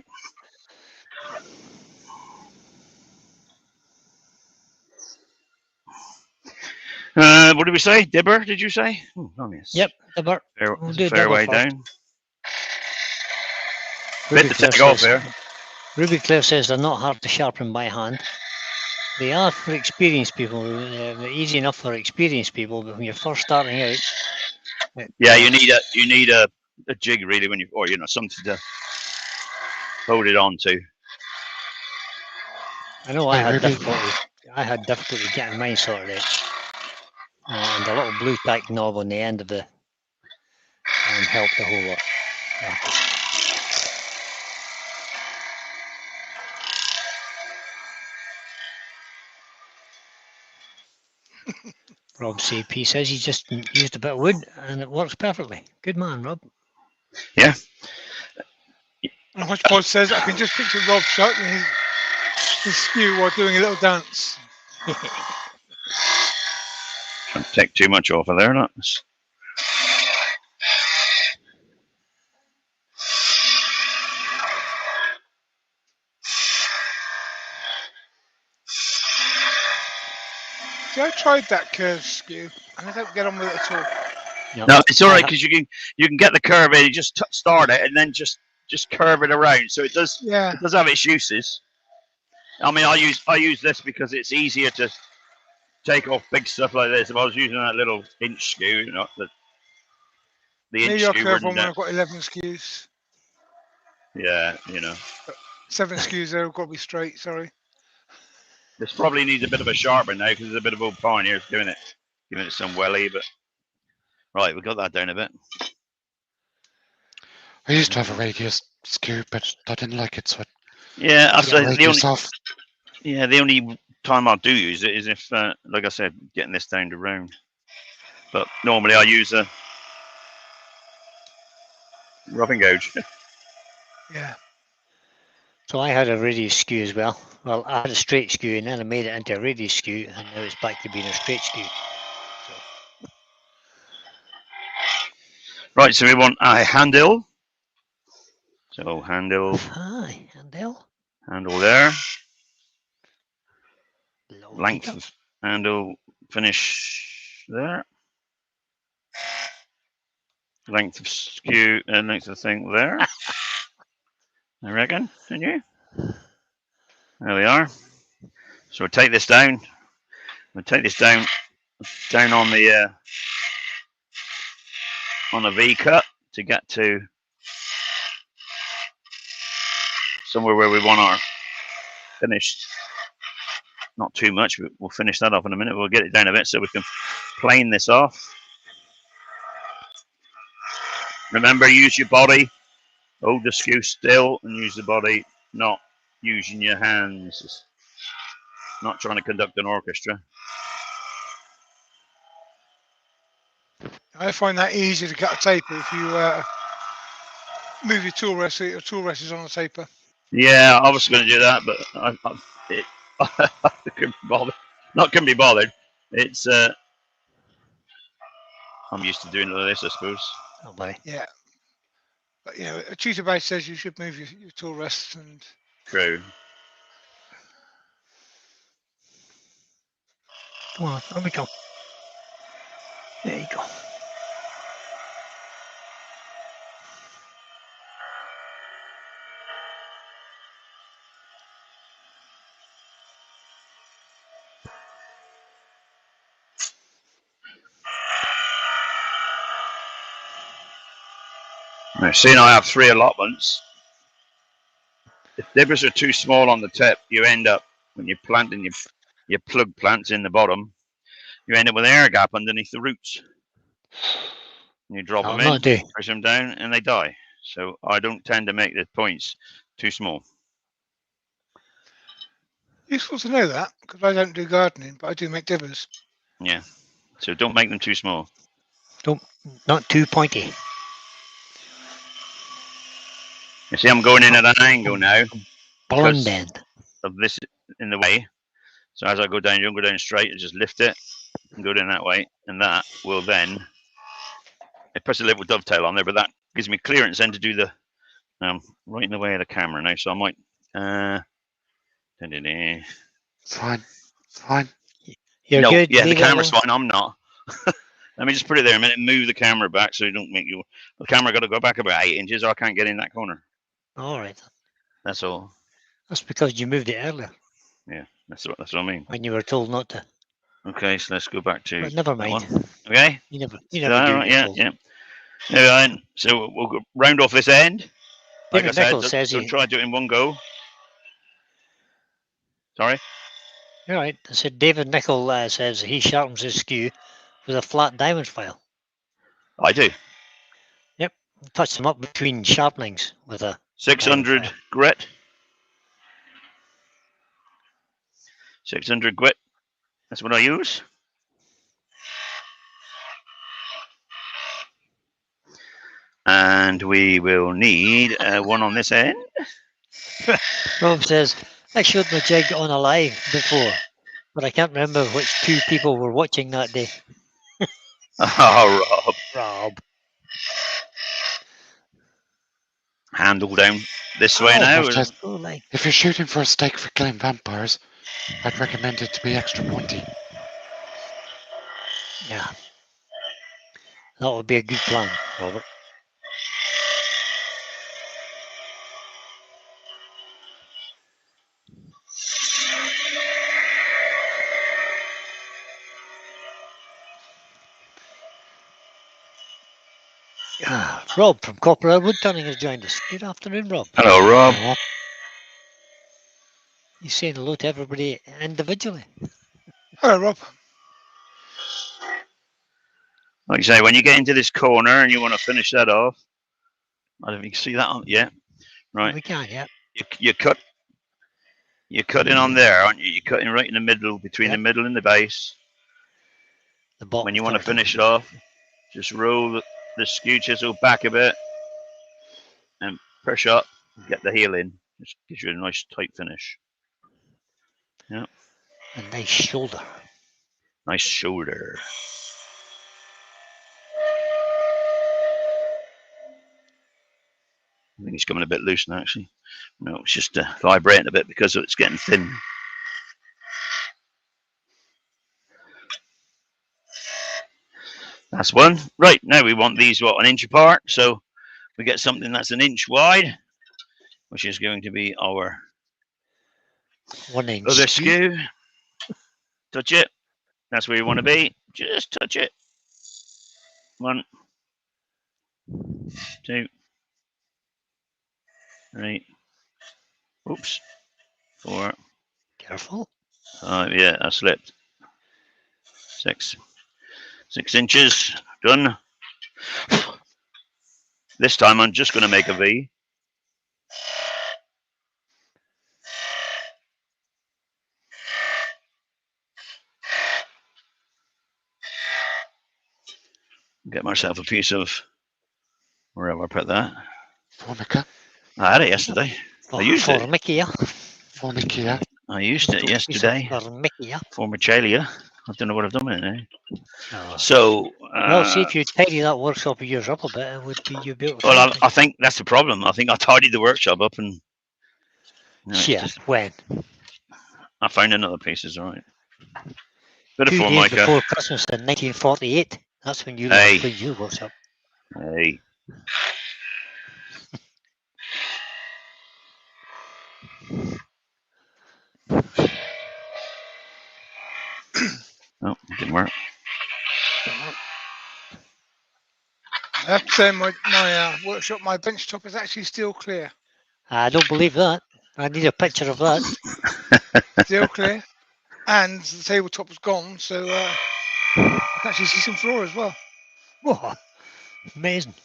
What did we say? Dibber, did you say? Oh, yes. Yep, dibber. Fair, We'll it's do a fair dibber way first. down. Ruby Bit to Cliff take off says, here. Ruby Cliff says they're not hard to sharpen by hand. They are for experienced people. They're easy enough for experienced people, but when you're first starting out, Yeah, you need a jig really when you, or something to hold it on to. I know Hey, Ruby. I had difficulty getting mine sorted out, and the little blue tack knob on the end of the helped a whole lot. Rob CP says he just used a bit of wood and it works perfectly. Good man, Rob. Yeah. And Hodgepodge says, I can just picture Rob sharpening his skew while doing a little dance. Trying to take too much off of there, not. See, I tried that curved skew and I don't get on with it at all. Yep. No, it's all right because you can get the curve in. You just start it and then just curve it around. So it does have its uses. I mean, I use this because it's easier to take off big stuff like this. If I was using that little inch skew, the Maybe inch I'll skew curve wouldn't. one when I've got 11 skews. Yeah, 7 skews there have got to be straight, sorry. This probably needs a bit of a sharpen now because there's a bit of old pioneers doing it, giving it some welly. But right, we got that down a bit. I used to have a radius skew, but I didn't like it, so yeah, I say the only time I do use it is if, like I said, getting this down to round. But normally I use a roughing gauge. Yeah. So I had a radius skew as well. Well, I had a straight skew and then I made it into a radius skew and now it's back to being a straight skew. Right, so we want a handle. So handle. Hi, handle. Handle there. Load Length of handle finish there. Length of skew and length of thing there. I reckon, don't you? There we are. So we'll take this down. We'll take this down on the on a V cut to get to somewhere where we want our finished. Not too much, but we'll finish that off in a minute. We'll get it down a bit so we can plane this off. Remember, use your body. Hold the skew still and use the body, not using your hands. It's not trying to conduct an orchestra. I find that easier to cut a taper if you move your tool rest so your tool rest is on the taper. Yeah, I was going to do that, but I couldn't be bothered. Not couldn't be bothered. It's I'm used to doing all this, I suppose. Oh, boy. Yeah. But a tutor base says you should move your tool rests and. True. Come on, let me go. There you go. Now, seeing I have 3 allotments, if dibbers are too small on the tip, you end up, when you're planting your plug plants in the bottom, you end up with an air gap underneath the roots. And you drop them in, push them down, and they die. So I don't tend to make the points too small. Useful to know that, because I don't do gardening, but I do make dibbers. Yeah. So don't make them too small. Not too pointy. You see, I'm going in at an angle now. Blunt end. Of this in the way. So as I go down, you don't go down straight, you just lift it and go down that way. And that will then, it puts a little dovetail on there, but that gives me clearance then to do the, right in the way of the camera now. So I might, Fine. Fine. You're good. Yeah, the camera's fine. I'm not. Let me just put it there a minute and move the camera back so you don't make you. The camera got to go back about 8 inches, or I can't get in that corner. All right. That's all. That's because you moved it earlier Yeah, that's what I mean. when you were told not to. Okay, so let's go back to But never that mind. one. Okay. You never Is do that what right? you're Yeah, told. yeah. There we are then. So we'll go round off this end. Like I David said, Nichols says don't he. try to do it in one go. Sorry. You're right. I said David Nichols says he sharpens his skew with a flat diamond file. I do. Touch them up between sharpenings with a 600 file. grit. 600 grit. That's what I use. And we will need one on this end. Rob says, I showed the jig on a live before, but I can't remember which two people were watching that day. Oh, Rob. Rob. Handle down this way now. I've just- Oh, like, If you're shooting for a stake for killing vampires, I'd recommend it to be extra pointy. yeah. That would be a good plan, Robert. Rob from Copperhead Woodturning has joined us. Good afternoon, Rob. Hello, Rob. He's saying hello to everybody individually. Hello, Rob. Like you say, when you get into this corner and you want to finish that off, I don't know if you can see that on. Yeah, right. We can, yeah. You cut. You're cutting on there, aren't you? You're cutting right in the middle, between Yep. the middle and the base. The bottom When you want to third. finish it off, just roll the skew chisel back a bit and push up, get the heel in. Just gives you a nice tight finish. Yeah. A nice shoulder. Nice shoulder. I think it's coming a bit loose now, actually. No, it's just vibrating a bit because it's getting thin. That's one. Right, now we want these, what, an inch apart. So we get something that's an inch wide, which is going to be our 1 inch. other skew. Touch it. That's where you want to be. Just touch it. 1, 2, 3. Oops. 4. Careful. Yeah, I slipped. 6. 6 inches. Done. This time I'm just going to make a V. Get myself a piece of wherever I put that. Formica. I had it yesterday. I used it. Formica. Formica. I used it yesterday. Formica. Formicalia. I don't know what I've done with it now. Oh. So, Well, see if you tidy that workshop of yours up a bit, it would be you'd be able to well, find I think that's the problem. I think I tidied the workshop up and things. Yeah, when? I found another piece. Is all right. Bit of 2 days Formica. before Christmas in 1948. That's when you Hey. cleaned your workshop. Hey. Oh, it didn't work. I have to say my workshop, my bench top is actually still clear. I don't believe that. I need a picture of that. Still clear. And the tabletop was gone, so I can actually see some floor as well. Whoa, amazing.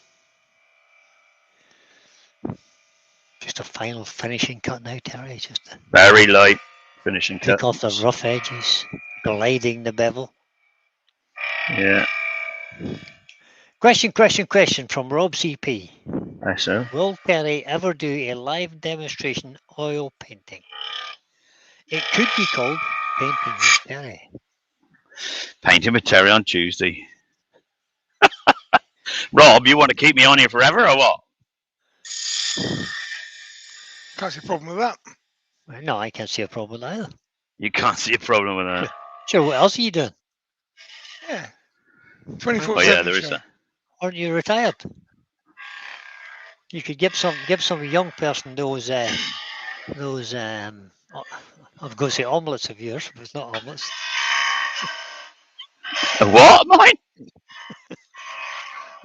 Just a final finishing cut now, Terry. Just to Very light finishing cut. take off the rough edges, gliding the bevel. Yeah, Question from Rob CP. I so. Will Terry ever do a live demonstration oil painting? It could be called Painting with Terry. Painting with Terry on Tuesday. Rob, you want to keep me on here forever or what? Can't see a problem with that. No, I can't see a problem either. You can't see a problem with that. Sure, what else are you doing? Yeah. Oh yeah, 24/7 there is show. that. Aren't you retired? You could give some young person those I've got to say omelets of yours, but it's not omelets. A what? Mine?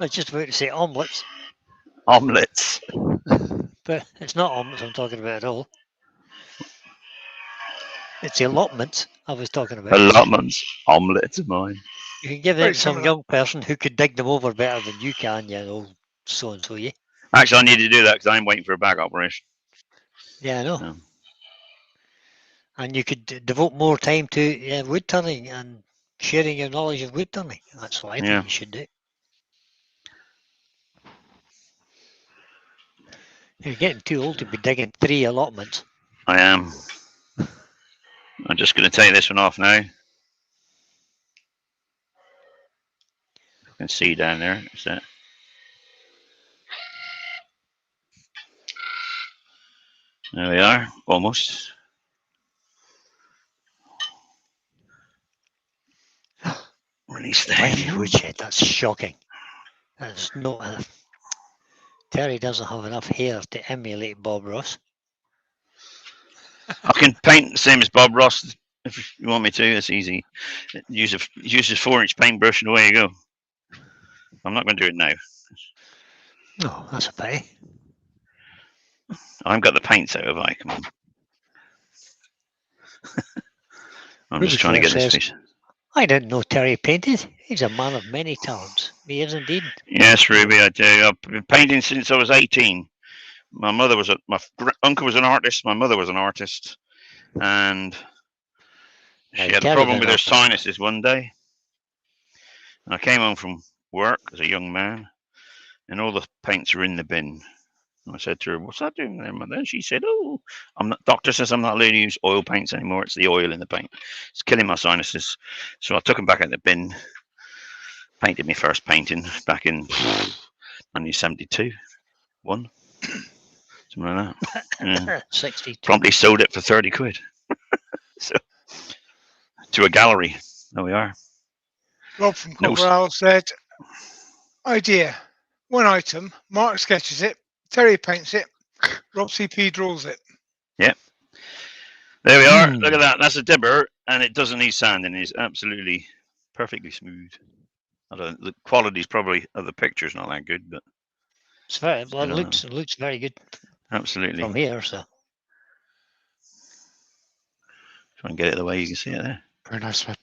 I was just about to say omelets, Omelets. but it's not omelets I'm talking about at all. It's allotments I was talking about. Allotments. Omelets of mine. You can give Very them to some similar. young person who could dig them over better than you can, you know, so and so, yeah. Actually, I need to do that because I'm waiting for a back operation. Yeah, I know. So, And you could devote more time to wood turning and sharing your knowledge of wood turning. That's what I Yeah. think you should do. You're getting too old to be digging 3 allotments. I am. I'm just going to take this one off now. You can see down there. Is that? There we are. Almost. Release the Tiny head. woodshed, that's shocking. That's not. Terry doesn't have enough hair to emulate Bob Ross. I can paint the same as Bob Ross if you want me to. It's easy. Use a 4-inch paintbrush and away you go. I'm not going to do it now. Oh, that's a pity. I've got the paints out of I. Come on. I'm Ruby just trying to get this says, piece. I didn't know Terry painted. He's a man of many talents. He is indeed. Yes, Ruby, I do. I've been painting since I was 18. My uncle was an artist. My mother was an artist, and she had a Terry problem did with her not. sinuses one day. And I came home from work as a young man, and all the paints were in the bin. And I said to her, "What's that doing there, mother?" And she said, "Oh, doctor says I'm not allowed to use oil paints anymore. It's the oil in the paint. It's killing my sinuses." So I took them back out the bin. Painted my first painting back in 1972, something like that. Yeah. 62. Promptly sold it for 30 quid. So, to a gallery. There we are. Rob from No, Copperall said, idea. One item. Mark sketches it. Terry paints it. Rob CP draws it. there we are. Look at that. That's a dibber, and it doesn't need sanding. It's absolutely perfectly smooth. The quality's probably of the picture's not that good, but It's very, well, it looks very good absolutely. from here. So Try and get it the way you can see it there. Very nice one.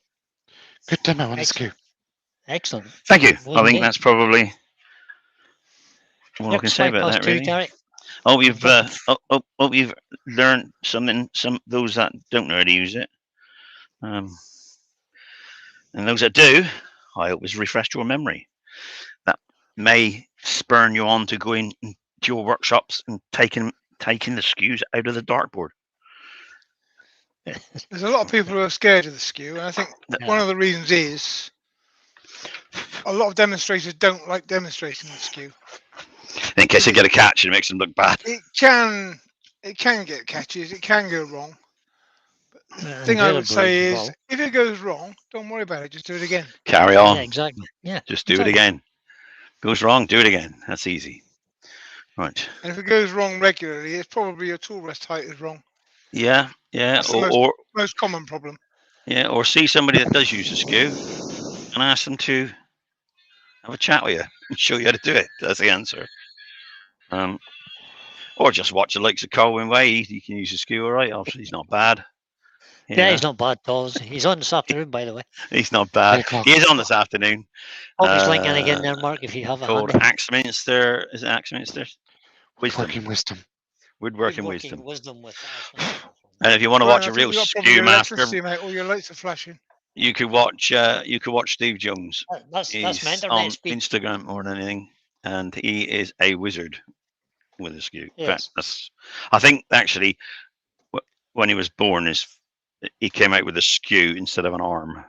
Good demo on the Skew. excellent. Thank you. Well I think done. that's probably all I Yep, can say about that, 2, really. Terry. Hope you've learned something. Some those that don't know how to use it, and those that do, I hope it's refreshed your memory. That may spurn you on to going to your workshops and taking the skews out of the dartboard. There's a lot of people who are scared of the skew, and I think one of the reasons is a lot of demonstrators don't like demonstrating the skew. In case they get a catch, it makes them look bad. It can get catches, it can go wrong. But the thing I would say is, if it goes wrong, don't worry about it, just do it again. Carry on. Yeah, exactly. Yeah. Just do it again. Goes wrong, do it again. That's easy. Right. And if it goes wrong regularly, it's probably your tool rest height is wrong. Yeah. That's the most common problem. Yeah, or see somebody that does use a skew and ask them to have a chat with you and show you how to do it. That's the answer. Or just watch the likes of Colwyn Way. He can use a skew all right. Obviously, he's not bad. Yeah, he's not bad at all. He's on this afternoon, by the way. He's not bad. He is on this afternoon. Obvious link in again there, Mark, if you have it. Called Axminster. Is it Axminster? Woodworking Wisdom. Woodworking Wisdom. With And if you want to watch a real skew master, all your lights are flashing. you could watch Steve Jones. That's my internet on speed. Instagram more than anything, and he is a wizard with a skew. Yes. I think actually when he was born, he came out with a skew instead of an arm.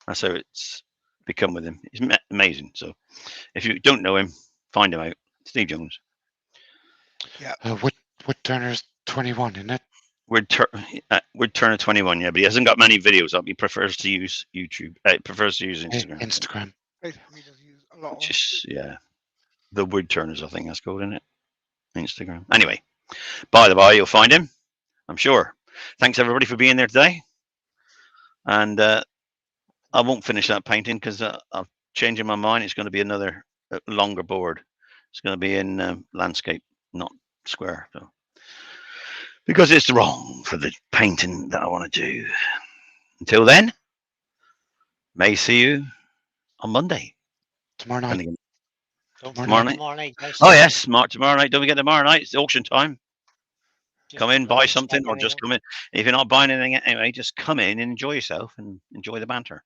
That's how it's become with him. He's amazing. So if you don't know him, find him out. Steve Jones. Yeah. Woodturner's 21, isn't it? Woodturner 21, yeah, but he hasn't got many videos up. He prefers to use YouTube. Prefers to use Instagram. Instagram. Facebook he does use a lot of. Just yeah, the Woodturners, I think that's called, isn't it? Instagram. Anyway, by the by, you'll find him, I'm sure. Thanks everybody for being there today, and I won't finish that painting because I'm changing my mind. It's going to be another longer board. It's going to be in landscape, not square. So. Because it's wrong for the painting that I want to do. Until then, may see you on Monday. Tomorrow night. Again, Don't Tomorrow forget night. tomorrow night, guys. oh yes, tomorrow night. Don't forget tomorrow night. It's auction time. Just Come in, buy lunchtime, something, or there we just go. come in. If you're not buying anything anyway, just come in and enjoy yourself and enjoy the banter.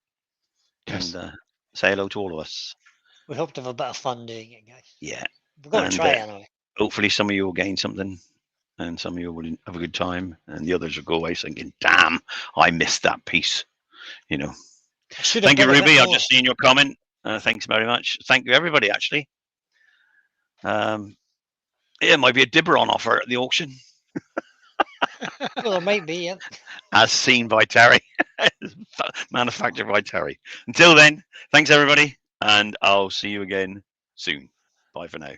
Yes. And say hello to all of us. We hope to have a bit of fun doing it, guys. Yeah. We're going And, to try it anyway. Hopefully some of you will gain something and some of you will have a good time and the others will go away thinking, damn, I missed that piece. You know. I should have Thank you, done a bit Ruby. I've more. just seen your comment. Thanks very much. Thank you, everybody, actually. Yeah, it might be a dibber on offer at the auction. Well, there might be, yeah. As seen by Terry. Manufactured by Terry. Until then, thanks, everybody. And I'll see you again soon. Bye for now.